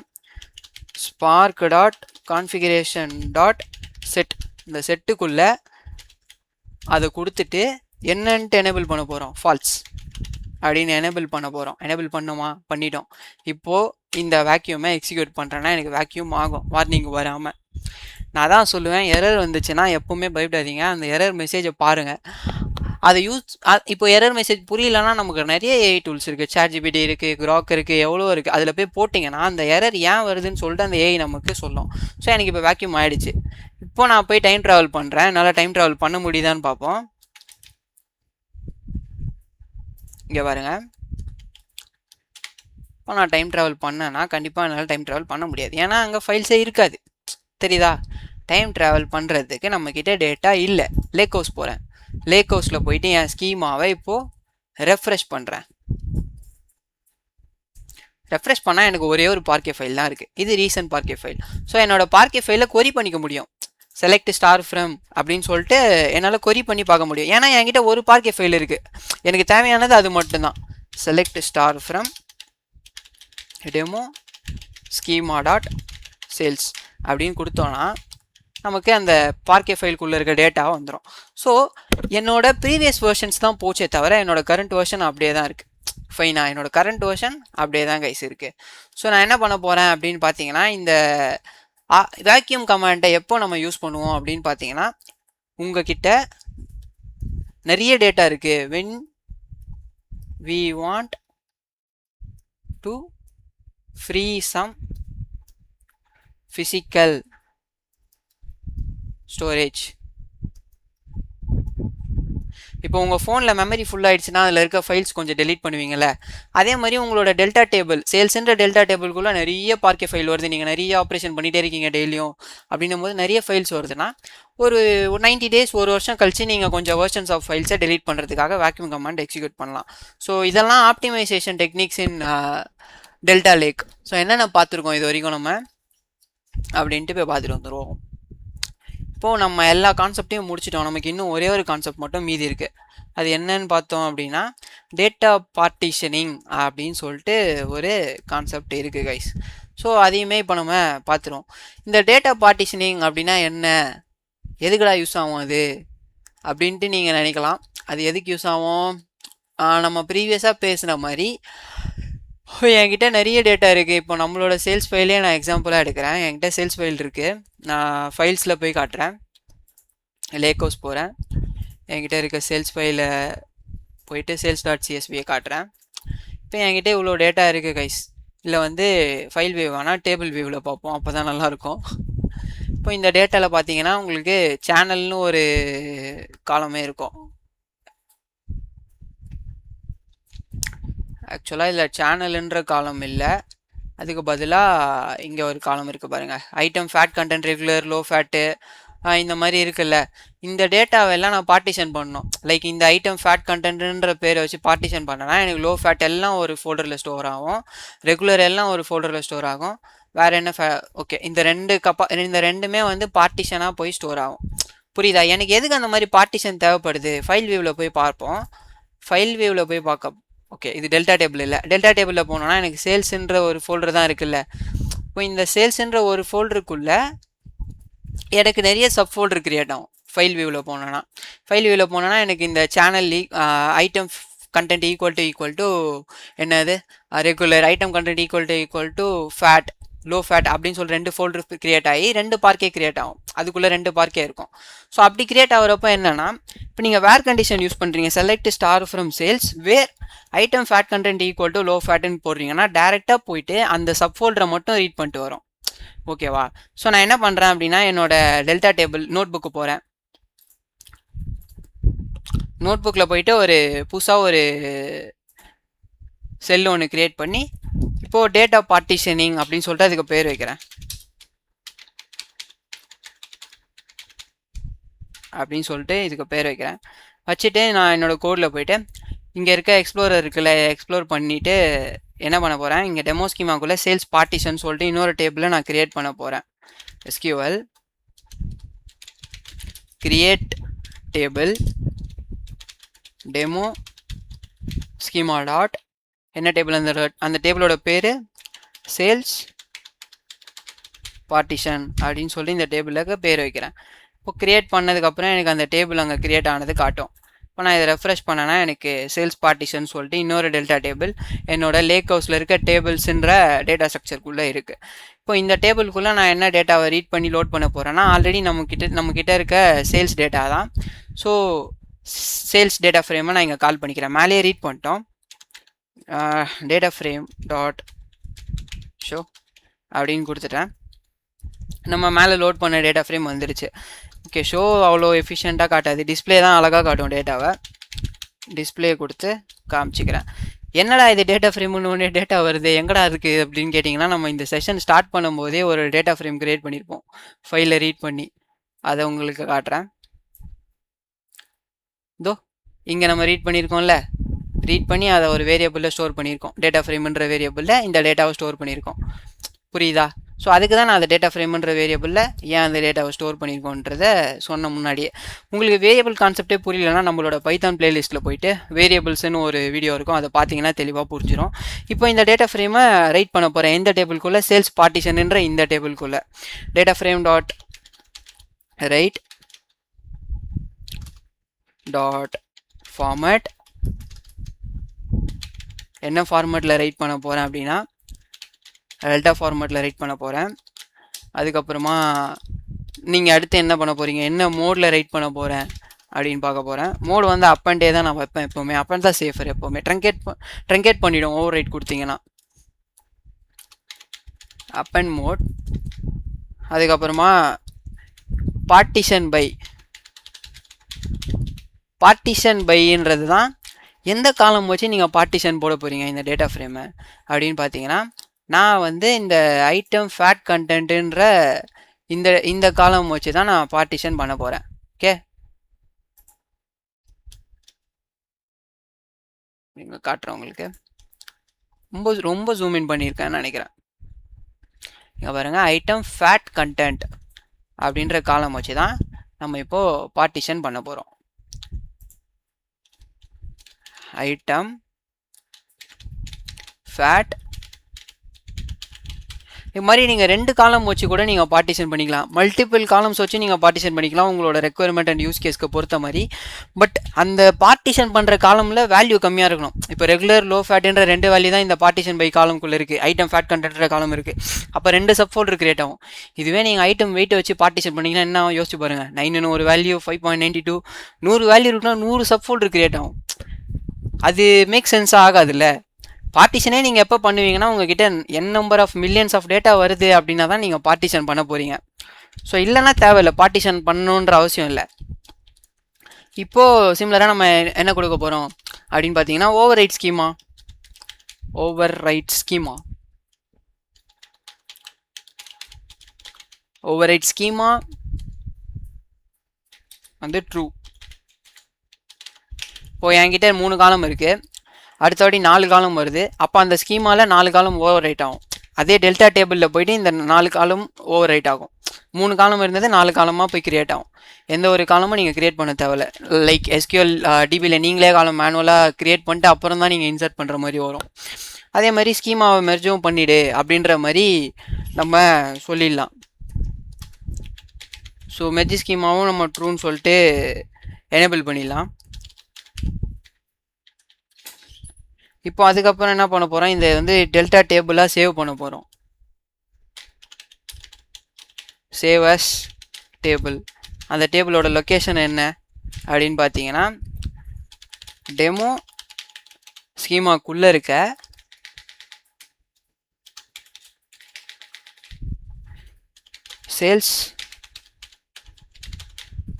A: spark.configuration.set இந்த செட்டுக்குள்ளே அதை கொடுத்துட்டு என்னன்ட்டு எனேபிள் பண்ண போகிறோம்? ஃபால்ஸ் அப்படின்னு எனேபிள் பண்ண போகிறோம். எனேபிள் பண்ணுமா? பண்ணிட்டோம். இப்போது இந்த வேக்யூமை எக்ஸிக்யூட் பண்ணுறேன்னா எனக்கு வேக்யூம் ஆகும், வார்னிங் வராமல். நான் தான் சொல்லுவேன், எரர் வந்துச்சுன்னா எப்போவுமே பயப்படாதீங்க. அந்த எரர் மெசேஜை பாருங்கள். அதை இப்போ எரர் மெசேஜ் புரியலன்னா நமக்கு நிறைய ஏஐ டூல்ஸ் இருக்குது. ChatGPT இருக்குது, Grok இருக்குது, எவ்வளோ இருக்குது. அதில் போய் போட்டிங்கன்னா அந்த எரர் ஏன் வருதுன்னு சொல்லிட்டு அந்த ஏஐ நமக்கு சொல்லும். ஸோ எனக்கு இப்போ வேக்யூம் ஆகிடுச்சு. இப்போ நான் போய் டைம் ட்ராவல் பண்ணுறேன். என்னால் டைம் ட்ராவல் பண்ண முடியுதான்னு பார்ப்போம். இங்கே பாருங்கள். இப்போ நான் டைம் ட்ராவல் பண்ணேன்னா கண்டிப்பாக என்னால் டைம் ட்ராவல் பண்ண முடியாது. ஏன்னா அங்கே ஃபைல்ஸே இருக்காது. தெரியுதா? டைம் ட்ராவல் பண்ணுறதுக்கு நம்மக்கிட்ட டேட்டா இல்லை. லேக் ஹவுஸ் போகிறேன். லேக் ஹவுஸில் போயிட்டு என் ஸ்கீமாவை இப்போது ரெஃப்ரெஷ் பண்ணுறேன். ரெஃப்ரெஷ் பண்ணால் எனக்கு ஒரே ஒரு பார்க்கே ஃபைல் தான் இருக்குது. இது ரீசன்ட் பார்க்கே ஃபைல். ஸோ என்னோட பார்க்கே ஃபைலை கொரி பண்ணிக்க முடியும். செலக்ட் ஸ்டார் ஃப்ரம் அப்படின்னு சொல்லிட்டு என்னால் கொரி பண்ணி பார்க்க முடியும். ஏன்னா என்கிட்ட ஒரு பார்க்கே ஃபைல் இருக்குது. எனக்கு தேவையானது அது மட்டும்தான். Select star from demo schema.sales அப்படின்னு கொடுத்தோன்னா நமக்கு அந்த பார்க்கே ஃபைலுக்குள்ளே இருக்க டேட்டா வந்துடும். ஸோ என்னோட ப்ரீவியஸ் வேர்ஷன்ஸ் தான் போச்சே தவிர என்னோட கரண்ட் வேர்ஷன் அப்படியே தான் இருக்குது. ஃபைனா, என்னோட கரண்ட் வேர்ஷன் அப்படியே தான் கைஸ் இருக்குது. ஸோ நான் என்ன பண்ண போகிறேன் அப்படின்னு பார்த்தீங்கன்னா, இந்த வேக்யூம் கமாண்டை எப்போ நம்ம யூஸ் பண்ணுவோம் அப்படின்னு பார்த்தீங்கன்னா, உங்ககிட்ட நிறைய டேட்டா இருக்குது. when we want to free some physical storage. இப்போ உங்கள் ஃபோனில் மெமரி ஃபுல் ஆகிடுச்சுன்னா அதில் இருக்க ஃபைல்ஸ் கொஞ்சம் டெலீட் பண்ணுவீங்கள்ல, அதே மாதிரி உங்களோட டெல்டா டேபிள், சேல்ஸ்ன்ற டெல்டா டேபிள்குள்ளே நிறைய பார்க்கே ஃபைல் வருது. நீங்கள் நிறைய ஆப்ரேஷன் பண்ணிகிட்டே இருக்கீங்க டெய்லியும். அப்படின்னும் போது நிறைய ஃபைல்ஸ் வருதுன்னா ஒரு 90 days, ஒரு வருஷம் கழிச்சு நீங்கள் கொஞ்சம் வெர்ஷன்ஸ் ஆஃப் ஃபைல்ஸை டெலீட் பண்ணுறதுக்காக வேக்யூம் கமாண்ட் எக்ஸிக்யூட் பண்ணலாம். ஸோ இதெல்லாம் ஆப்டிமைசேஷன் டெக்னிக்ஸ் இன் டெல்டா லேக். ஸோ என்னென்ன பார்த்துருக்கோம் இது வரைக்கும் நம்ம அப்படின்ட்டு போய் பார்த்துட்டு வந்துடுவோம். இப்போது நம்ம எல்லா கான்செப்டையும் முடிச்சிட்டோம். நமக்கு இன்னும் ஒரே ஒரு கான்செப்ட் மட்டும் மீதி இருக்குது. அது என்னன்னு பார்த்தோம் அப்படின்னா, டேட்டா பார்ட்டிஷனிங் அப்படின்னு சொல்லிட்டு ஒரு கான்செப்ட் இருக்குது கைஸ். ஸோ அதையுமே இப்போ நம்ம பார்த்துருவோம். இந்த டேட்டா பார்ட்டிஷனிங் அப்படின்னா என்ன, எதுக்குடா யூஸ் ஆகும் அது அப்படின்ட்டு நீங்கள் நினைக்கலாம். அது எதுக்கு யூஸ் ஆகும்? நம்ம ப்ரீவியஸாக பேசுகிற மாதிரி என்கிட்ட நிறைய டேட்டா இருக்குது. இப்போ நம்மளோட சேல்ஸ் ஃபைலே நான் எக்ஸாம்பிளாக எடுக்கிறேன். என்கிட்ட சேல்ஸ் ஃபைல் இருக்குது. நான் ஃபைல்ஸில் போய் காட்டுறேன். லேக் ஹவுஸ் போகிறேன். என்கிட்ட இருக்க சேல்ஸ் ஃபைலை போயிட்டு sales.csvயை காட்டுறேன். இப்போ என்கிட்ட இவ்வளோ டேட்டா இருக்குது கைஸ். இல்லை வந்து ஃபைல் வியூ ஆனால் டேபிள் வியூவில் பார்ப்போம், அப்போ தான் நல்லாயிருக்கும். இப்போ இந்த டேட்டாவில் பார்த்தீங்கன்னா உங்களுக்கு சேனல்னு ஒரு காலமே இருக்கும். ஆக்சுவலாக இதில் சேனலுன்ற காலம் இல்லை, அதுக்கு பதிலாக இங்கே ஒரு காலம் இருக்குது பாருங்கள். Item, fat content, regular, low fat, இந்த மாதிரி இருக்குல்ல. இந்த டேட்டாவெல்லாம் நான் பார்ட்டிஷன் பண்ணணும். லைக் இந்த ஐட்டம் ஃபேட் கண்டென்ட்ன்ற பேரை வச்சு பார்ட்டிஷன் பண்ணேன்னா எனக்கு லோ ஃபேட் எல்லாம் ஒரு ஃபோல்டரில் ஸ்டோர் ஆகும், ரெகுலர் எல்லாம் ஒரு ஃபோல்டரில் ஸ்டோர் ஆகும். வேறு என்ன ஓகே, இந்த ரெண்டுமே வந்து பார்ட்டிஷனாக போய் ஸ்டோர் ஆகும். புரியுதா? எனக்கு எதுக்கு அந்த மாதிரி பார்ட்டிஷன் தேவைப்படுது? ஃபைல் வியூவில் போய் பார்ப்போம். ஃபைல் வியூவில் போய் பார்க்க ஓகே, இது டெல்டா டேபிள் இல்லை. டெல்டா டேபிளில் போனோன்னா எனக்கு சேல்ஸுன்ற ஒரு ஃபோல்டர் தான் இருக்குல்ல. இப்போ இந்த சேல்ஸுன்ற ஒரு ஃபோல்டருக்குள்ளே எனக்கு நிறைய சப் ஃபோல்டர் கிரியேட் ஆகும். ஃபைல் வியூவில் போனோன்னா எனக்கு இந்த channel item content equal to என்னது regular, item content equal to fat, low fat அப்படின்னு சொல்லி 2 ஃபோல்டர் கிரியேட் ஆகி 2 பார்க்கே கிரியேட் ஆகும். அதுக்குள்ளே 2 பார்க்கே இருக்கும். ஸோ அப்படி கிரியேட் ஆகிறப்போ என்னன்னா, இப்போ நீங்கள் வேர் கண்டிஷன் யூஸ் பண்ணுறீங்க, select star from sales where item fat content equal to low ஃபேட்டுன்னு போடுறீங்கன்னா டேரெக்டாக போயிட்டு அந்த சப் ஃபோல்டரை மட்டும் ரீட் பண்ணிட்டு வரும். ஓகேவா? ஸோ நான் என்ன பண்ணுறேன் அப்படின்னா, என்னோட டெல்டா டேபிள் நோட் புக்கு போகிறேன். நோட் புக்கில் போயிட்டு ஒரு புதுசாக ஒரு செல் ஒன்று கிரியேட் பண்ணி இப்போது டேட்டா பார்ட்டிஷனிங் அப்படின்னு சொல்லிட்டு அதுக்கு பேர் வைக்கிறேன். அப்படின்னு சொல்லிட்டு இதுக்கு பேர் வைக்கிறேன். வச்சுட்டு நான் என்னோடய கோடில் போயிட்டு இங்கே இருக்க எக்ஸ்ப்ளோரர் இருக்குல்ல, எக்ஸ்ப்ளோர் பண்ணிவிட்டு என்ன பண்ண போகிறேன், இங்கே டெமோ ஸ்கீமாக்குள்ளே சேல்ஸ் பார்ட்டிஷன் சொல்லிட்டு இன்னொரு டேபிளை நான் கிரியேட் பண்ண போகிறேன். SQL create table demo schema dot என்ன டேபிள், அந்த டேபிளோட பேர் சேல்ஸ் பார்ட்டிஷன் அப்படின்னு சொல்லி இந்த டேபிளுக்கு பேர் வைக்கிறேன். இப்போ க்ரியேட் பண்ணதுக்கப்புறம் எனக்கு அந்த டேபிள் அங்கே க்ரியேட் ஆனது காட்டும். இப்போ நான் இதை ரெஃப்ரெஷ் பண்ணேன்னா எனக்கு சேல்ஸ் பார்ட்டிஷன் சொல்லிட்டு இன்னொரு டெல்டா டேபிள் என்னோட லேக் ஹவுஸில் இருக்க டேபிள்ஸுன்ற டேட்டா ஸ்ட்ரக்சருக்குள்ளே இருக்குது. இப்போ இந்த டேபிளுக்குள்ளே நான் என்ன டேட்டாவை ரீட் பண்ணி லோட் பண்ண போகிறேன்னா, ஆல்ரெடி நம்மக்கிட்ட இருக்க சேல்ஸ் டேட்டா தான். ஸோ சேல்ஸ் டேட்டா ஃப்ரேமை நான் இங்கே கால் பண்ணிக்கிறேன். மேலேயே ரீட் பண்ணிட்டோம். டேட்டா ஃப்ரேம் டாட் ஷோ அப்படின்னு கொடுத்துட்டேன். நம்ம மேலே லோட் பண்ண டேட்டா ஃப்ரேம் வந்துடுச்சு. ஓகே, ஷோ அவ்வளோ எஃபிஷியண்ட்டாக காட்டாது, டிஸ்பிளே தான் அழகாக காட்டும். டேட்டாவை டிஸ்பிளே கொடுத்து காமிச்சிக்கிறேன். என்னடா இது டேட்டா ஃப்ரேம்னு ஒன்று டேட்டா வருது எங்கடா இருக்குது அப்படின்னு கேட்டிங்கன்னா, நம்ம இந்த செஷன் ஸ்டார்ட் பண்ணும்போதே ஒரு டேட்டா ஃப்ரேம் க்ரியேட் பண்ணியிருப்போம் ஃபைலை ரீட் பண்ணி. அதை உங்களுக்கு காட்டுறேன். இதோ இங்கே நம்ம ரீட் பண்ணியிருக்கோம்ல, ரீட் பண்ணி அதை ஒரு வேரியபிளில் ஸ்டோர் பண்ணியிருக்கோம். டேட்டா ஃப்ரேம்ன்ற வேரியபிளில் இந்த டேட்டாவை ஸ்டோர் பண்ணியிருக்கோம். புரியுதா? ஸோ அதுக்கு தான் நான் அந்த டேட்டா ஃப்ரேம்ன்ற வேரியபிளில் ஏன் அந்த டேட்டாவை ஸ்டோர் பண்ணியிருக்கோன்றதை சொன்ன முன்னாடியே. உங்களுக்கு வேரியபிள் கான்செப்டே புரியலன்னா நம்மளோட பைத்தான் பிளேலிஸ்ட்டில் போயிட்டு வேரியபிள்ஸ்னு ஒரு வீடியோ இருக்கும், அதை பார்த்தீங்கன்னா தெளிவாக புரிஞ்சிடும். இப்போ இந்த டேட்டா ஃப்ரேமை ரைட் பண்ண போகிறேன் எந்த டேபிள்குள்ளே, சேல்ஸ் பார்ட்டிஷன்ன்ற இந்த டேபிள்குள்ளே. Data frame dot write dot format. என்ன ஃபார்மேட்டில் ரைட் பண்ண போகிறேன் அப்படின்னா, டெல்டா ஃபார்மேட்டில் ரைட் பண்ண போகிறேன். அதுக்கப்புறமா நீங்கள் அடுத்து என்ன பண்ண போகிறீங்க, என்ன மோடில் ரைட் பண்ண போகிறேன் அப்படின்னு பார்க்க போகிறேன். மோடு வந்து அப் அண்ட் டே தான் நான் வைப்பேன் எப்போவுமே. அப் அண்ட் தான் சேஃபர் எப்போவுமே. ட்ரங்கேட் பண்ணிவிடும் ஓவர் ரைட் கொடுத்தீங்கன்னா. Append mode. அதுக்கப்புறமா பார்ட்டிஷன் பைன்றது தான் எந்த காலம் வச்சு நீங்கள் பார்ட்டிஷன் போட போகிறீங்க இந்த டேட்டா ஃப்ரேமை அப்படின்னு பார்த்தீங்கன்னா, நான் வந்து இந்த ஐட்டம் ஃபேட் கண்டென்ட்டுன்ற இந்த காலம் வச்சு தான் நான் பார்ட்டிஷன் பண்ண போகிறேன். ஓகே, நீங்கள் காட்டுறேன் உங்களுக்கு. ரொம்ப ஜூம் இன் பண்ணியிருக்கேன்னு நினைக்கிறேன். இங்கே பாருங்கள், ஐட்டம் ஃபேட் கண்டென்ட் அப்படின்ற காலம் வச்சு தான் நம்ம இப்போது பார்ட்டிஷன் பண்ண போகிறோம். ஐட்டம் ஃபேட் இது மாதிரி நீங்கள் 2 காலம் வச்சு கூட நீங்கள் பார்ட்டிஷன் பண்ணிக்கலாம். மல்டிபிள் காலம்ஸ் வச்சு நீங்கள் பார்ட்டிஷன் பண்ணிக்கலாம் உங்களோட ரெக்குயர்மெண்ட் அண்ட் யூஸ் கேஸ்க்கு பொறுத்த மாதிரி. பட் அந்த பார்ட்டிஷன் பண்ணுற காலமில் வேல்யூ கம்மியாக இருக்கணும். இப்போ ரெகுலர் லோ ஃபேட்டுன்ற 2 வேல்யூ தான் இந்த பார்ட்டிஷன் பை காலம்குள்ளே இருக்குது. ஐட்டம் ஃபேட் கண்டென்ட்ற காலம் இருக்குது. அப்போ 2 சப் ஃபோல்டர் கிரியேட் ஆகும். இதுவே நீங்கள் ஐட்டம் வெயிட்டை வச்சு பார்ட்டிஷன் பண்ணிங்கன்னா என்ன யோசிச்சு பாருங்கள். 9 ஒரு வேல்யூ, 5.92 100 வேல்யூ இருக்குன்னா 100 சப் ஃபோல்டர் கிரியேட் ஆகும். அது மேக் சென்ஸாக ஆகாதுல்ல. பார்ட்டிஷனே நீங்கள் எப்போ பண்ணுவீங்கன்னா, உங்ககிட்ட number of millions of data வருது அப்படின்னா தான் நீங்கள் பார்ட்டிஷன் பண்ண போகிறீங்க. ஸோ இல்லைன்னா தேவையில்லை, பார்ட்டிஷன் பண்ணணுன்ற அவசியம் இல்லை. இப்போது சிமிலராக நம்ம என்ன கொடுக்க போகிறோம் அப்படின்னு பார்த்தீங்கன்னா, ஓவர் ரைட் ஸ்கீமா வந்து ட்ரூ. இப்போது என்கிட்ட 3 காலம் இருக்குது, அடுத்தபடி 4 காலம் வருது. அப்போ அந்த ஸ்கீமாவில் 4 காலம் ஓவர் ரைட் ஆகும். அதே டெல்டா டேபிளில் போய்ட்டு இந்த 4 காலம் ஓவர் ரைட் ஆகும். 3 காலம் இருந்தது 4 காலமாக போய் கிரியேட் ஆகும். எந்த ஒரு காலமும் நீங்கள் கிரியேட் பண்ண தேவையில்ல. லைக் SQL டிபியில் நீங்களே காலம் மேனுவலாக கிரியேட் பண்ணிட்டு அப்புறம் தான் நீங்கள் இன்சர்ட் பண்ணுற மாதிரி வரும். அதே மாதிரி ஸ்கீமாவை மெர்ஜும் பண்ணிவிடு அப்படின்ற மாதிரி நம்ம சொல்லிடலாம். ஸோ மெர்ஜ் ஸ்கீமாவும் நம்ம ட்ரூன்னு சொல்லிட்டு எனேபிள் பண்ணிடலாம். இப்போ அதுக்கப்புறம் என்ன பண்ண போகிறோம், இந்த வந்து டெல்டா டேபிளாக சேவ் பண்ண போகிறோம். Save as table. அந்த டேபிளோட லொக்கேஷன் என்ன அப்படின்னு பார்த்தீங்கன்னா டெமோ ஸ்கீமாக்குள்ளே இருக்க சேல்ஸ்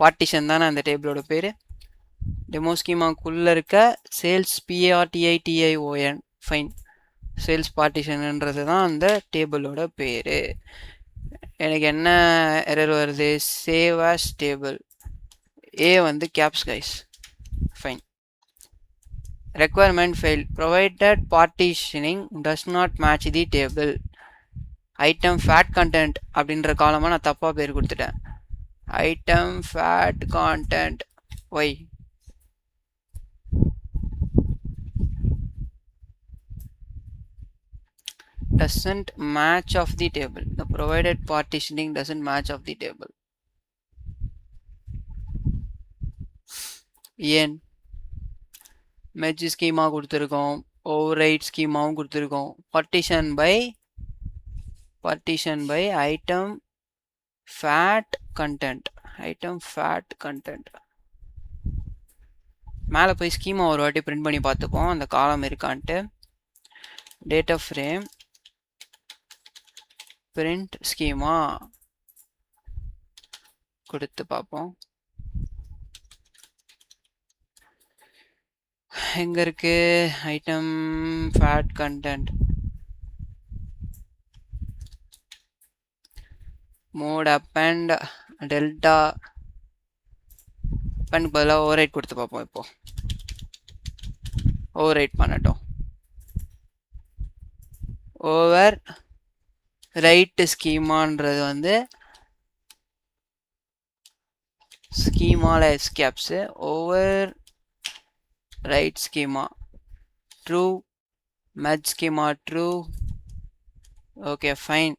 A: பார்ட்டிஷன் தானே அந்த டேபிளோட பேர். டெமோ ஸ்கீமாக்குள்ளே இருக்க சேல்ஸ் PARTITION ஃபைன் சேல்ஸ் பார்ட்டிஷன்ன்றது தான் அந்த டேபிளோட பேர். எனக்கு என்ன எரர் வருது? Save as table. ஏ வந்து caps guys. Fine. requirement failed. Provided partitioning does not match the table. Item fat content அப்படின்ற காலமா நான் தப்பா பேர் கொடுத்துட்டேன். Item fat content why doesn't match of the table. The provided partitioning doesn't match of the table. ஏன் merge schema கொடுத்துருக்கோம், overwrite ஸ்கீமாவும் கொடுத்துருக்கோம். Partition by item fat content. மேலே போய் ஸ்கீமா ஒரு வாட்டி பிரிண்ட் பண்ணி பார்த்துப்போம் அந்த காலம் இருக்கான்ட்டு. டேட்டா ஃப்ரேம் பிரிண்ட் ஸ்கீமா கொடுத்து பார்ப்போம். எங்க இருக்கு item fat content? Mode append delta append பதிலாக ஓவர்ரைட் கொடுத்து பார்ப்போம். இப்போ ஓவர்ரைட் பண்ணட்டும். ஓவர் ரைட் ஸ்கீமான்றது வந்து ஸ்கீமால escapes. Over right schema true, merge schema true. Okay, fine.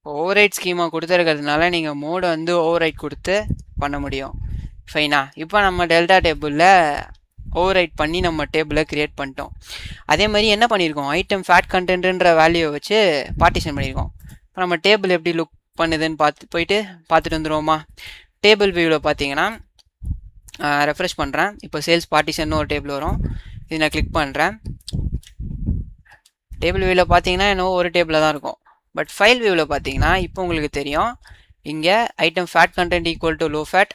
A: Overwrite schema கொடுத்துருக்கிறதுனால நீங்கள் மோடை வந்து ஓவர்ரைட் கொடுத்து பண்ண முடியும். ஃபைனா. இப்போ நம்ம டெல்டா டேபிளில் ஓவர்ரைட் பண்ணி நம்ம டேபிளை க்ரியேட் பண்ணிட்டோம். அதே மாதிரி என்ன பண்ணியிருக்கோம்? ஐட்டம் ஃபேட் கண்டென்ட்ன்ற வேல்யூவை வச்சு பார்ட்டிஷன் பண்ணியிருக்கோம். இப்போ நம்ம டேபிள் எப்படி லுக் பண்ணுதுன்னு பார்த்துட்டு வந்துடுவோமா? டேபிள் வியூவில் பார்த்தீங்கன்னா ரெஃப்ரெஷ் பண்ணுறேன். இப்போ சேல்ஸ் பார்ட்டிஷன் ஒரு டேபிள் வரும். இது நான் கிளிக் பண்ணுறேன். டேபிள் வியூவில் பார்த்தீங்கன்னா இன்னும் ஒரு டேபிளில் தான் இருக்கும். பட் ஃபைல் வியூவில் பார்த்தீங்கன்னா இப்போ உங்களுக்கு தெரியும், இங்கே item fat content equal to low fat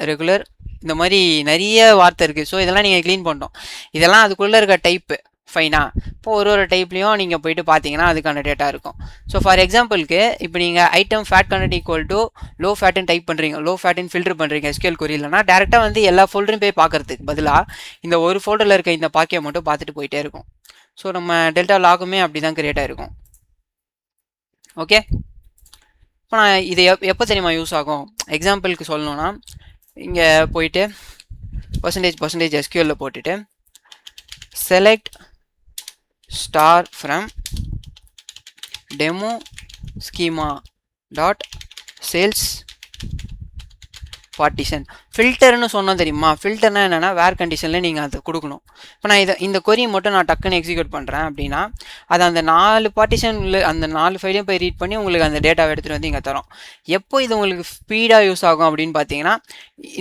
A: regular, இந்த மாதிரி நிறைய வார்த்தை இருக்குது. ஸோ இதெல்லாம் நீங்கள் க்ளீன் பண்ணோம். இதெல்லாம் அதுக்குள்ளே இருக்க டைப்பு. ஃபைனா. இப்போ ஒரு டைப்லையும் நீங்கள் போயிட்டு பார்த்தீங்கன்னா அதுக்கான டேட்டா இருக்கும். ஸோ ஃபார் எக்ஸாம்பிளுக்கு இப்போ நீங்கள் item fat content equal to low ஃபேட்டுன்னு டைப் பண்ணுறீங்க, லோ ஃபேட்டுன்னு ஃபில்டர் பண்ணுறீங்க SQL கொரியிலனா, டேரெக்டாக வந்து எல்லா ஃபோல்டரும் போய் பார்க்கறதுக்கு பதிலாக இந்த ஒரு ஃபோல்டரில் இருக்க இந்த பாக்கியை மட்டும் பார்த்துட்டு போயிட்டே இருக்கும். ஸோ நம்ம டெல்டா லாகுமே அப்படி தான் கிரியேட் ஆகிருக்கும். ஓகே. இப்போ நான் இது எப்போ தெரியுமா யூஸ் ஆகும்? எக்ஸாம்பிளுக்கு சொல்லணும்னா, இங்கே போயிட்டு பர்சன்டேஜ் SQL போட்டுட்டு select star from demo schema dot sales பார்ட்டிஷன். ஃபில்டர்னு சொன்னால் தெரியுமா? ஃபில்டர்னா என்னென்னா வேர் கண்டிஷனில் நீங்கள் அதை கொடுக்கணும். இப்போ நான் இந்த கொரி மட்டும் நான் டக்குன்னு எக்ஸிக்யூட் பண்ணுறேன் அப்படின்னா அது அந்த 4 பார்ட்டிஷனில் அந்த 4 ஃபைலையும் போய் ரீட் பண்ணி உங்களுக்கு அந்த டேட்டாவை எடுத்துகிட்டு வந்து இங்கே தரோம். எப்போ இது உங்களுக்கு ஸ்பீடாக யூஸ் ஆகும் அப்படின்னு பார்த்தீங்கன்னா,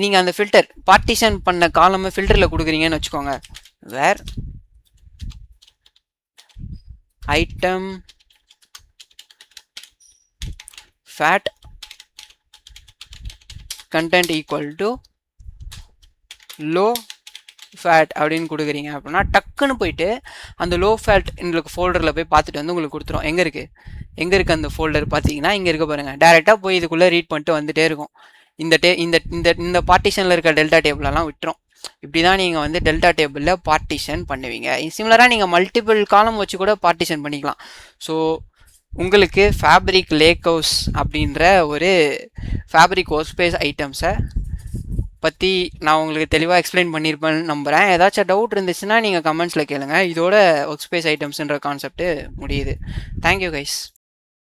A: நீங்கள் அந்த ஃபில்டர் பார்ட்டிஷன் பண்ண காலமை ஃபில்டரில் கொடுக்குறீங்கன்னு வச்சுக்கோங்க. Where item fat content equal to low fat அப்படின்னு கொடுக்குறீங்க அப்படின்னா டக்குன்னு போயிட்டு அந்த லோ ஃபேட் உங்களுக்கு ஃபோல்டரில் போய் பார்த்துட்டு வந்து உங்களுக்கு கொடுத்துரும். எங்கே இருக்குது அந்த ஃபோல்டர் பார்த்தீங்கன்னா இங்கே இருக்க பாருங்கள். டேரெக்டாக போய் இதுக்குள்ளே ரீட் பண்ணிட்டு வந்துகிட்டே இருக்கும். இந்த பார்ட்டிஷனில் இருக்க டெல்டா டேபிளெல்லாம் விட்டுரும். இப்படி தான் நீங்கள் வந்து டெல்டா டேபிளில் பார்ட்டிஷன் பண்ணுவீங்க. சிமிலராக நீங்கள் மல்டிபிள் காலம் வச்சு கூட பார்ட்டிஷன் பண்ணிக்கலாம். ஸோ உங்களுக்கு ஃபேப்ரிக் லேக் ஹவுஸ் அப்படின்ற ஒரு ஃபேப்ரிக் ஒர்க் ஸ்பேஸ் ஐட்டம்ஸை பற்றி நான் உங்களுக்கு தெளிவாக எக்ஸ்பிளைன் பண்ணியிருப்பேன்னு நம்புகிறேன். ஏதாச்சும் டவுட் இருந்துச்சுன்னா நீங்கள் கமெண்ட்ஸில் கேளுங்கள். இதோட ஒர்க் ஸ்பேஸ் ஐட்டம்ஸ்ன்ற கான்செப்ட்டு முடியுது. Thank you guys.